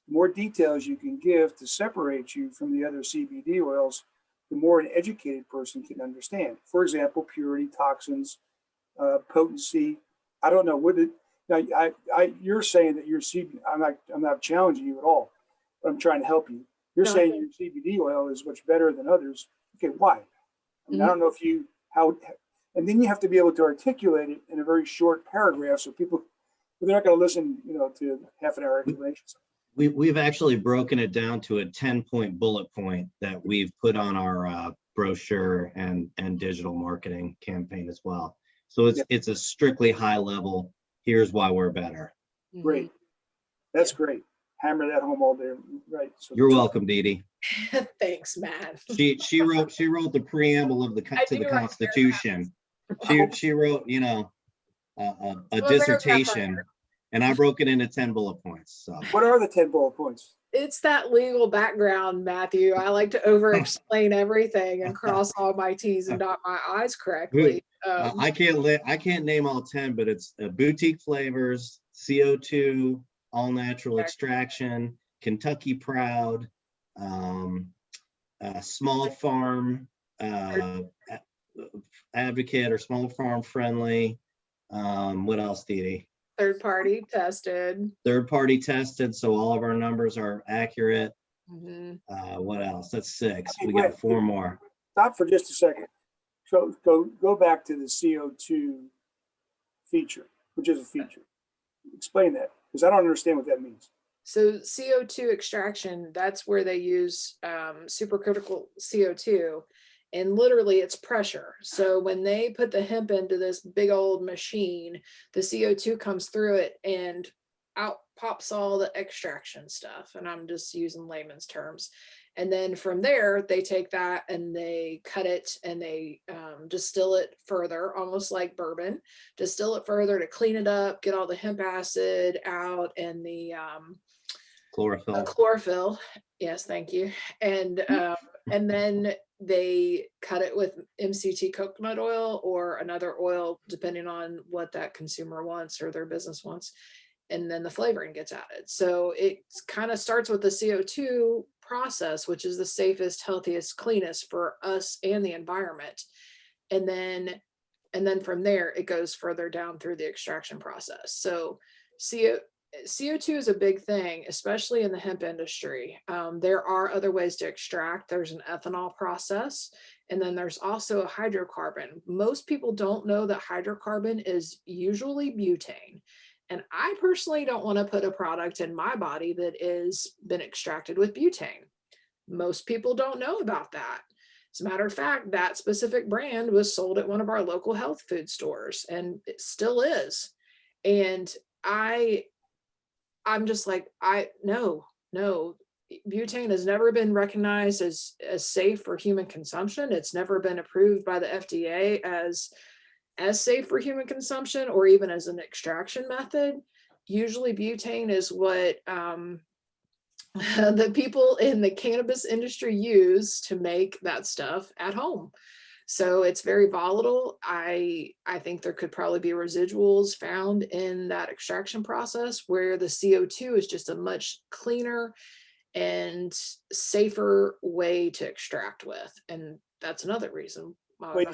more details you can give to separate you from the other CBD oils, the more an educated person can understand. For example, purity, toxins, potency. I don't know what it. Now, you're saying that your CBD. I'm not challenging you at all. But I'm trying to help you. You're No. saying your CBD oil is much better than others. Okay, why? I mean, I don't know if you how, and then you have to be able to articulate it in a very short paragraph, so people they're not going to listen, you know, to half an hour explanation. We've actually broken it down to a 10-point bullet point that we've put on our brochure and digital marketing campaign as well. So it's a strictly high level. Here's why we're better. Great, that's great. Hammer that home all day, right? So You're welcome, Dee Dee. Thanks, Matt. She wrote the preamble of the Constitution. She wrote, you know, a dissertation, and I broke it into 10 bullet points. So what are the 10 bullet points? It's that legal background, Matthew. I like to over explain everything and cross all my T's and dot my I's correctly. I can't name all 10, but it's boutique flavors, CO2, all natural extraction, Kentucky proud, small farm advocate or small farm friendly. What else, Dee Dee? Third party tested. Third party tested, so all of our numbers are accurate. What else? That's 6. Okay, we got 4 more. Stop for just a second. So go back to the CO2 feature, which is a feature. Explain that, because I don't understand what that means. So CO2 extraction, that's where they use supercritical CO2, and literally it's pressure. So when they put the hemp into this big old machine, the CO2 comes through it and out pops all the extraction stuff. And I'm just using layman's terms. And then from there, they take that and they cut it and they distill it further, almost like bourbon, distill it further to clean it up, get all the hemp acid out and the chlorophyll. Yes, thank you. And then they cut it with MCT coconut oil or another oil, depending on what that consumer wants or their business wants. And then the flavoring gets added. So it kind of starts with the CO2 process, which is the safest, healthiest, cleanest for us and the environment. And then from there, it goes further down through the extraction process. So CO2 is a big thing, especially in the hemp industry. There are other ways to extract. There's an ethanol process, and then there's also a hydrocarbon. Most people don't know that hydrocarbon is usually butane. And I personally don't want to put a product in my body that is been extracted with butane. Most people don't know about that. As a matter of fact, that specific brand was sold at one of our local health food stores, and it still is. And I'm just like, no, butane has never been recognized as safe for human consumption. It's never been approved by the FDA as safe for human consumption or even as an extraction method. Usually butane is what the people in the cannabis industry use to make that stuff at home. So it's very volatile. I think there could probably be residuals found in that extraction process where the CO2 is just a much cleaner and safer way to extract with. And that's another reason why.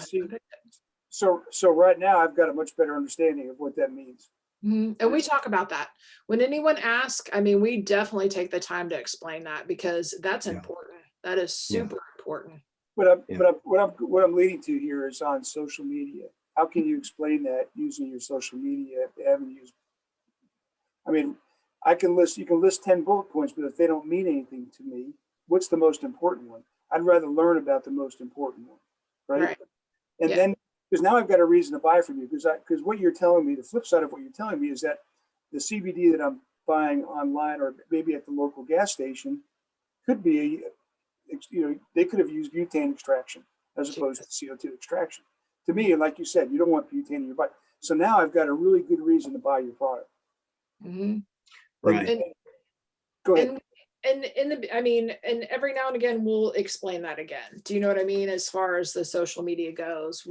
So right now I've got a much better understanding of what that means. And we talk about that. When anyone asks, I mean, we definitely take the time to explain that because that's important. That is super important. What I'm leading to here is on social media. How can you explain that using your social media avenues? I mean, you can list 10 bullet points, but if they don't mean anything to me, what's the most important one? I'd rather learn about the most important one, right? Right. And Yeah. then, because now I've got a reason to buy from you, because what you're telling me, the flip side of what you're telling me is that the CBD that I'm buying online or maybe at the local gas station could be, they could have used butane extraction as opposed to CO2 extraction. To me, like you said, you don't want butane in your body. So now I've got a really good reason to buy your product. Mhm. Right. And Go ahead. and every now and again we'll explain that again. Do you know what I mean? As far as the social media goes,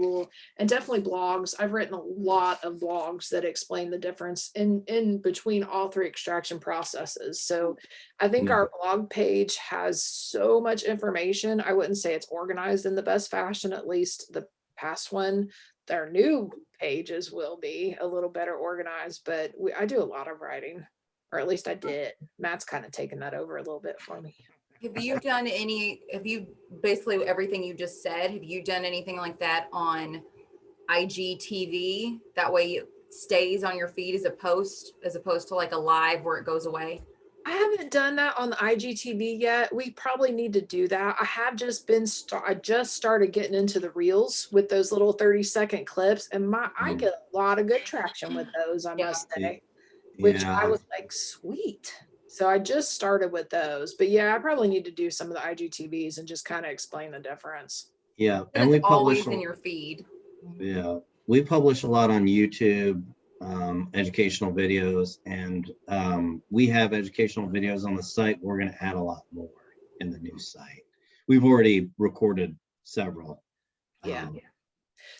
and definitely blogs. I've written a lot of blogs that explain the difference in between all three extraction processes. So I think Yeah. our blog page has so much information. I wouldn't say it's organized in the best fashion, at least the past one. Their new pages will be a little better organized, but I do a lot of writing. Or at least I did. Matt's kind of taken that over a little bit for me. Have you basically everything you just said, have you done anything like that on IGTV? That way it stays on your feed as opposed to like a live where it goes away? I haven't done that on the IGTV yet. We probably need to do that. I have just been, I just started getting into the reels with those little 30-second clips, and I get a lot of good traction with those, I must say. Which I was like, sweet. So I just started with those, but yeah, I probably need to do some of the IGTVs and just kind of explain the difference. Yeah. And And we it's always publish, in your feed. yeah, we publish a lot on YouTube, educational videos, and we have educational videos on the site. We're going to add a lot more in the new site. We've already recorded several. Yeah. Um,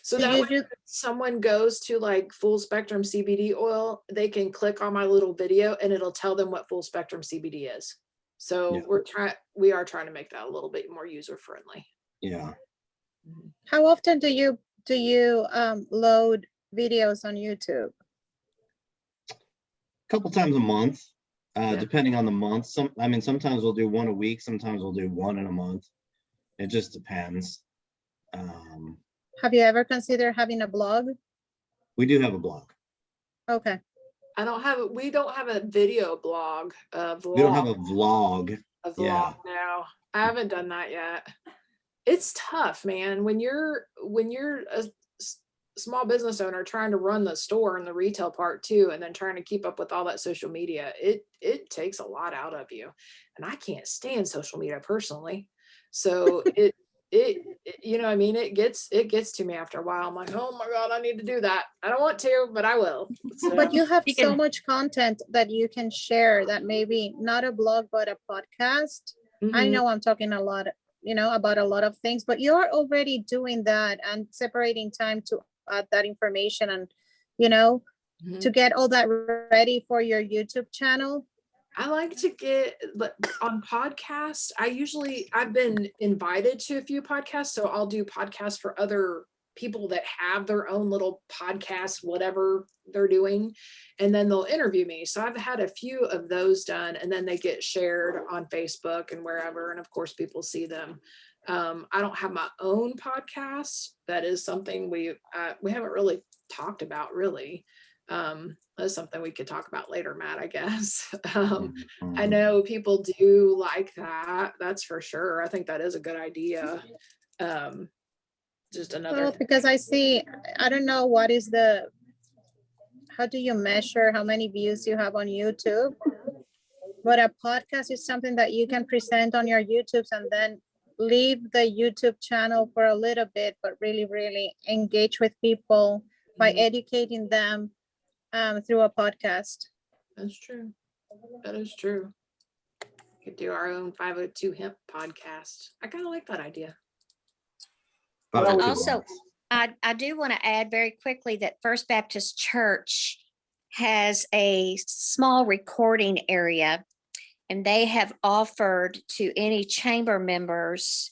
So Do that you way, do, if someone goes to like full spectrum CBD oil, they can click on my little video and it'll tell them what full spectrum CBD is. So Yeah. we are trying to make that a little bit more user friendly. yeah. how often do you load videos on YouTube? A couple times a month, Yeah. depending on the month. Sometimes we'll do one a week. Sometimes we'll do one in a month. It just depends. Have you ever considered having a blog? We do have a blog. Okay. We don't have a video blog, We don't have a vlog. a vlog Yeah. now. I haven't done that yet. It's tough, man. When you're a small business owner trying to run the store and the retail part too, and then trying to keep up with all that social media, it takes a lot out of you. And I can't stand social media personally. So it you know, what I mean, it gets to me after a while. I'm like, oh my God, I need to do that. I don't want to, but I will. So, But you have You so can- much content that you can share that maybe not a blog, but a podcast. I mhm. know I'm talking a lot, about a lot of things, but you're already doing that and separating time to add that information and, Mhm. to get all that ready for your YouTube channel. I like to get on podcasts. I've been invited to a few podcasts, so I'll do podcasts for other people that have their own little podcast, whatever they're doing, and then they'll interview me. So I've had a few of those done, and then they get shared on Facebook and wherever, and of course people see them. I don't have my own podcast. That is something we haven't really talked about really. That's something we could talk about later, Matt, I guess. I know people do like that. That's for sure. I think that is a good idea. Just another Well, thing. because I don't know how do you measure how many views you have on YouTube? But a podcast is something that you can present on your YouTubes and then leave the YouTube channel for a little bit, but really, really engage with people by Mhm. educating them through a podcast. That's true. That is true. We could do our own 502 hemp podcast. I kind of like that idea. Well, Also, I do want to add very quickly that First Baptist Church has a small recording area, and they have offered to any chamber members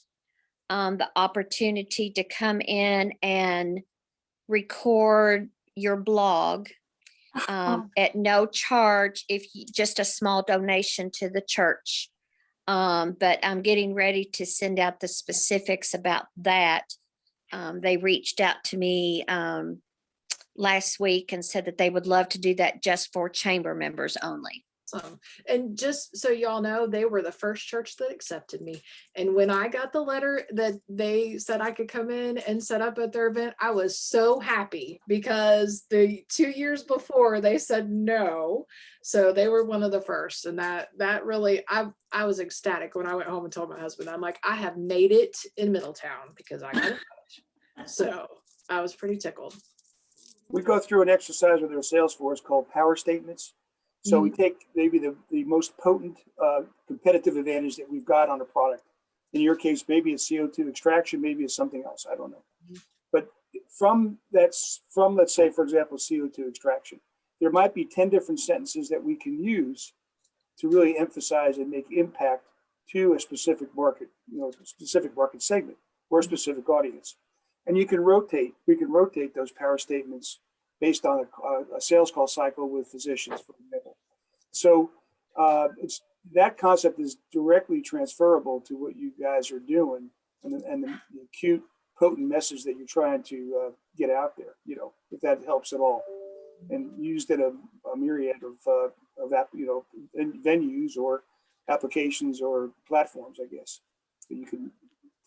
the opportunity to come in and record your blog at no charge, just a small donation to the church. But I'm getting ready to send out the specifics about that. They reached out to me last week and said that they would love to do that just for chamber members only. Awesome. And just so y'all know, they were the first church that accepted me. And when I got the letter that they said I could come in and set up at their event, I was so happy because the 2 years before they said no. So they were one of the first. And that really, I was ecstatic when I went home and told my husband, I'm like, I have made it in Middletown because I got it. So I was pretty tickled. We go through an exercise with our sales force called power statements. So we take maybe the most potent competitive advantage that we've got on a product. In your case, maybe it's CO2 extraction, maybe it's something else. I don't know. But from let's say, for example, CO2 extraction, there might be 10 different sentences that we can use to really emphasize and make impact to a specific market, specific market segment or a specific audience. And we can rotate those power statements based on a sales call cycle with physicians, for example. So it's that concept is directly transferable to what you guys are doing and the acute, potent message that you're trying to get out there, if that helps at all. And used in a myriad of venues or applications or platforms, I guess, that you can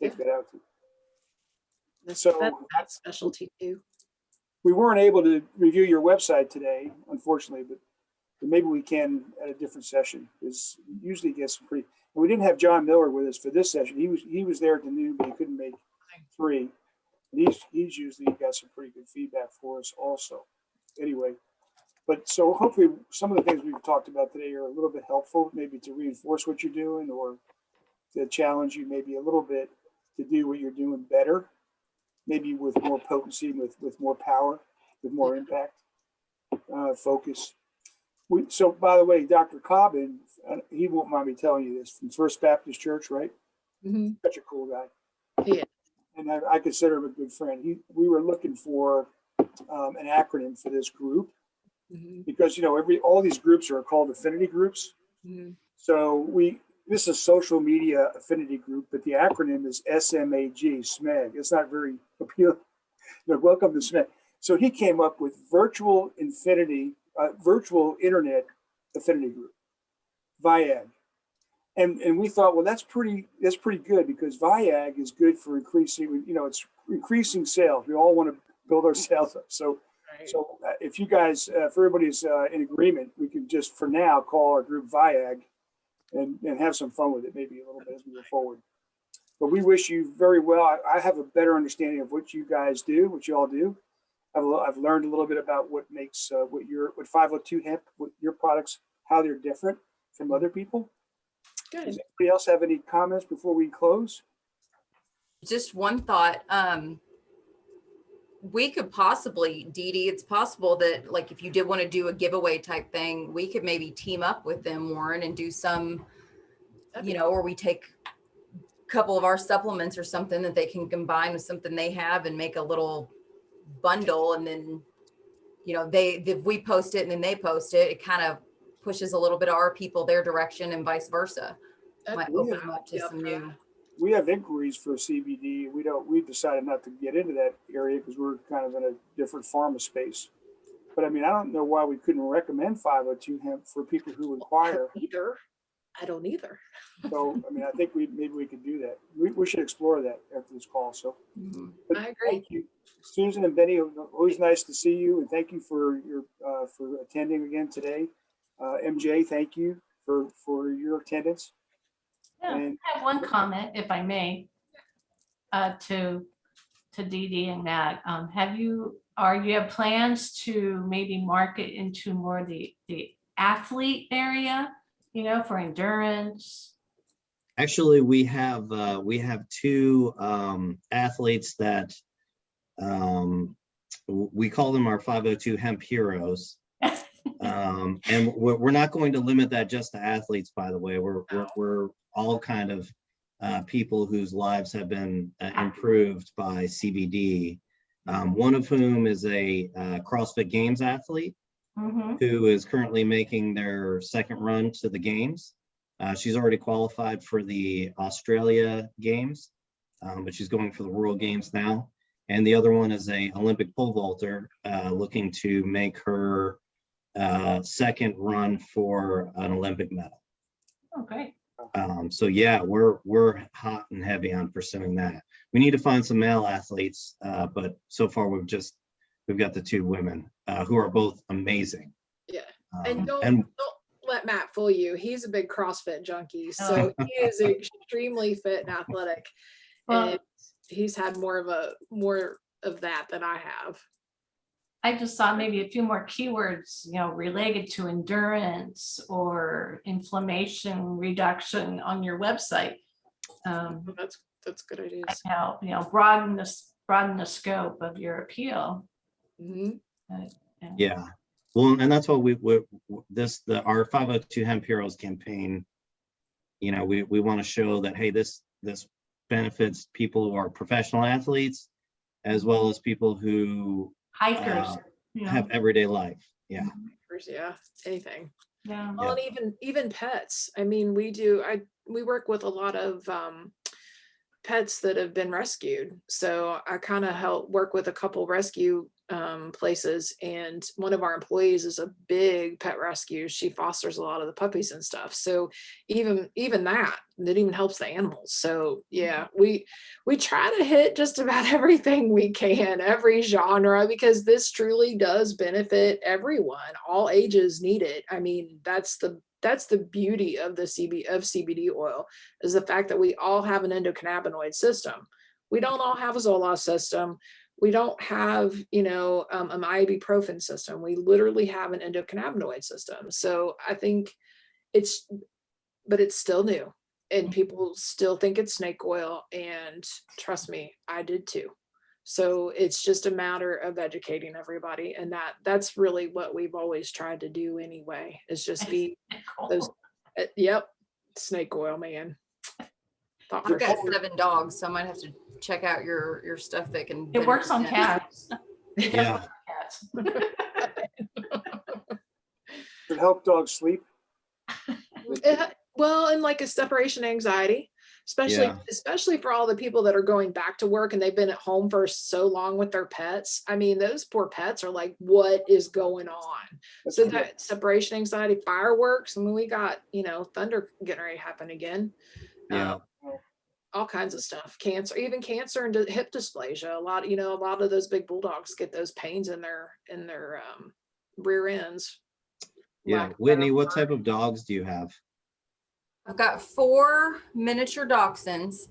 take that out to. So That's specialty too. we weren't able to review your website today, unfortunately, but maybe we can at a different session. Because usually gets some pretty. And we didn't have John Miller with us for this session. He was there at the noon, but he couldn't make 3. And he's usually got some pretty good feedback for us also. Anyway, but so hopefully some of the things we've talked about today are a little bit helpful, maybe to reinforce what you're doing or to challenge you maybe a little bit to do what you're doing better. Maybe with more potency, with more power, with more impact, focus. So, by the way, Dr. Cobbin, he won't mind me telling you this, from First Baptist Church, right? Such a cool guy. Yeah. And I consider him a good friend. We were looking for an acronym for this group because all these groups are called affinity groups. So this is a social media affinity group, but the acronym is SMAG, SMAG. It's not very appealing. Welcome to SMAG. So he came up with virtual internet affinity group, VIAG. And we thought, well, that's pretty good because VIAG is good for increasing, it's increasing sales. We all want to build our sales up. So if you guys, if everybody's in agreement, we can just for now call our group VIAG. And have some fun with it, maybe a little bit as we go forward. But we wish you very well. I have a better understanding of what you guys do, what you all do. I've learned a little bit about what makes what 502 hemp, what your products, how they're different from other people. Good. Does anybody else have any comments before we close? Just one thought. We could possibly, Dee Dee, it's possible that like if you did want to do a giveaway type thing, we could maybe team up with them, Warren, and do some, or we take a couple of our supplements or something that they can combine with something they have and make a little bundle. And then, if we post it and then they post it, it kind of pushes a little bit of our people their direction and vice versa. Might open them up to some new. We have inquiries for CBD. We decided not to get into that area because we're kind of in a different pharma space. But I mean, I don't know why we couldn't recommend 502 hemp for people who inquire. I don't either. So, I mean, I think maybe we could do that. We should explore that after this call. So I agree. Thank you, Susan and Benny. Always nice to see you. And thank you for for attending again today. MJ, thank you for your attendance. Yeah, And I have one comment, if I may, to Dee Dee and Matt. You have plans to maybe market into more the athlete area, for endurance? Actually, we have 2 athletes that we call them our 502 hemp heroes. And we're not going to limit that just to athletes, by the way. We're all kind of people whose lives have been improved by CBD. One of whom is a CrossFit Games athlete who is currently making their second run to the games. She's already qualified for the Australia Games, but she's going for the World Games now. And the other one is a Olympic pole vaulter looking to make her second run for an Olympic medal. Oh, great. So yeah, we're hot and heavy on pursuing that. We need to find some male athletes, but so far we've got the two women who are both amazing. Yeah. And Um, don't let Matt fool you. He's a big CrossFit junkie. So he is extremely fit and athletic. Well, And he's had more of that than I have. I just saw maybe a few more keywords, related to endurance or inflammation reduction on your website. That's good ideas. Help, broaden the scope of your appeal. Mhm. And- Yeah, well, and that's what our 502 Hemp Heroes campaign. We want to show that, hey, this benefits people who are professional athletes, as well as people who Hikers. have everyday life. Yeah. Yeah, anything. Yeah. Well, and even pets. I mean, we work with a lot of pets that have been rescued. So I kind of help work with a couple rescue places, and one of our employees is a big pet rescue. She fosters a lot of the puppies and stuff. So even that even helps the animals. So yeah, we try to hit just about everything we can, every genre, because this truly does benefit everyone. All ages need it. I mean, that's the beauty of the CBD oil, is the fact that we all have an endocannabinoid system. We don't all have a Zoloft system. We don't have, an ibuprofen system. We literally have an endocannabinoid system. So I think but it's still new, and people still think it's snake oil. And trust me, I did too. So it's just a matter of educating everybody. And that's really what we've always tried to do anyway, is just be those, yep, snake oil, man. I've got 7 dogs, so I might have to check out your stuff that can. It works on benefit cats. It does Yeah. work on cats. Could help dogs sleep. Well, and like a separation anxiety, Yeah. especially for all the people that are going back to work and they've been at home for so long with their pets. I mean, those poor pets are like, what is going on? That's So true. that separation anxiety, fireworks. I mean, we got, thunder getting ready to happen again. Yeah. All kinds of stuff, cancer and hip dysplasia. A lot of those big bulldogs get those pains in their rear ends. Yeah. Lack of Whitney, better what word. type of dogs do you have? I've got 4 miniature dachshunds.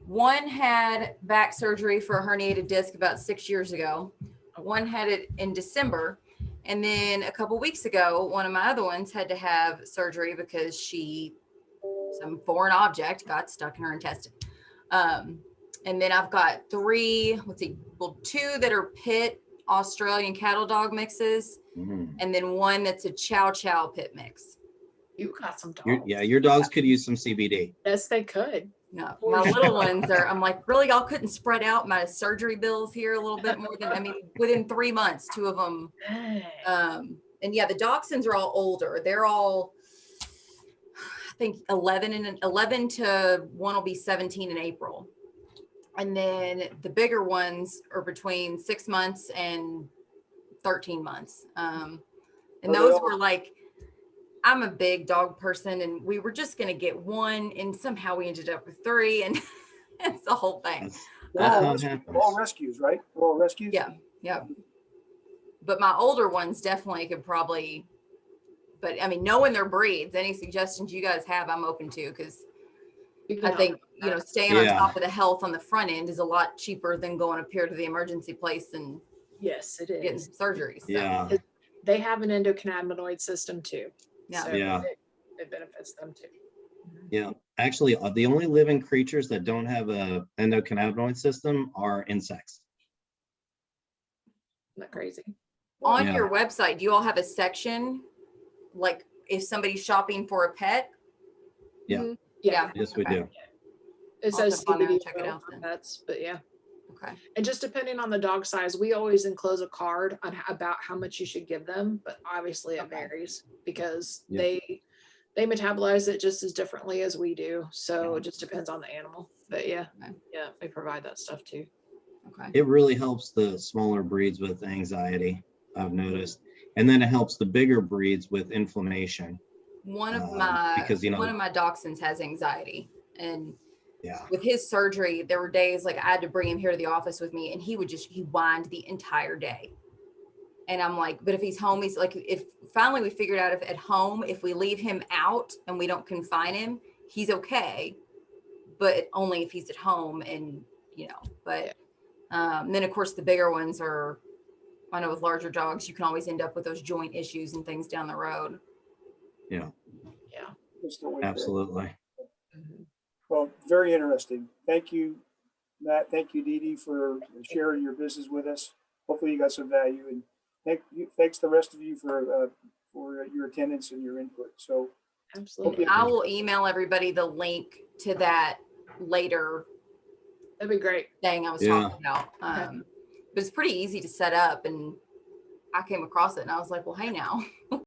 One had back surgery for a herniated disc about 6 years ago. One had it in December. And then a couple weeks ago, one of my other ones had to have surgery because some foreign object got stuck in her intestine. And then I've got 2 that are pit Australian cattle dog mixes, Mhm. and then one that's a chow chow pit mix. You got some dogs. Your dogs could use some CBD. Yes, they could. No, For my sure. little ones I'm like, really, y'all couldn't spread out my surgery bills here a little bit more within 3 months, 2 of them. And yeah, the dachshunds are all older. They're all, I think 11 to one will be 17 in April. And then the bigger ones are between 6 months and 13 months. And those were like, I'm a big dog person, and we were just going to get one, and somehow we ended up with 3, and it's the whole thing. That's how it They're happens. all rescues, right? They're all rescues. Yeah. But my older ones definitely could probably, but I mean, knowing their breeds, any suggestions you guys have, I'm open to, because I think, staying on Yeah. top of the health on the front end is a lot cheaper than going up here to the emergency place and Yes, it getting is. surgery. So, Yeah. They have an endocannabinoid system too. Yeah. So Yeah. it benefits them too. Yeah. Actually, the only living creatures that don't have a endocannabinoid system are insects. Isn't that crazy? on Yeah. your website, do you all have a section, like if somebody's shopping for a pet? Yeah. Mhm. Yeah. Yes, we Okay. do. It I'll says jump on there and CBD check it oil out for then. pets, but yeah. Okay. And just depending on the dog size, we always enclose a card on about how much you should give them, but obviously it Okay. varies because Yeah. they metabolize it just as differently as we do. So it just depends on the animal. But yeah, Okay. yeah, we provide that stuff too. Okay. It really helps the smaller breeds with anxiety, I've noticed. And then it helps the bigger breeds with inflammation. One of because, you know- one of my dachshunds has anxiety, and Yeah. with his surgery, there were days like I had to bring him here to the office with me, and he whined the entire day. And I'm like, but if he's home, he's like, if finally we figured out if at home, if we leave him out and we don't confine him, he's okay, but only if he's at home. And but then of course the bigger ones are, I know with larger dogs, you can always end up with those joint issues and things down the road. Yeah, Just don't wait there. absolutely. Mhm. Well, very interesting. Thank you, Matt. Thank you, Dee Dee, for sharing your business with us. Hopefully you got some value, and thanks the rest of you for your attendance and your input. So Absolutely. I will email everybody the link to that later That'd be great. thing I was Yeah. talking about. But it's pretty easy to set up, and I came across it and I was like, well, hey now.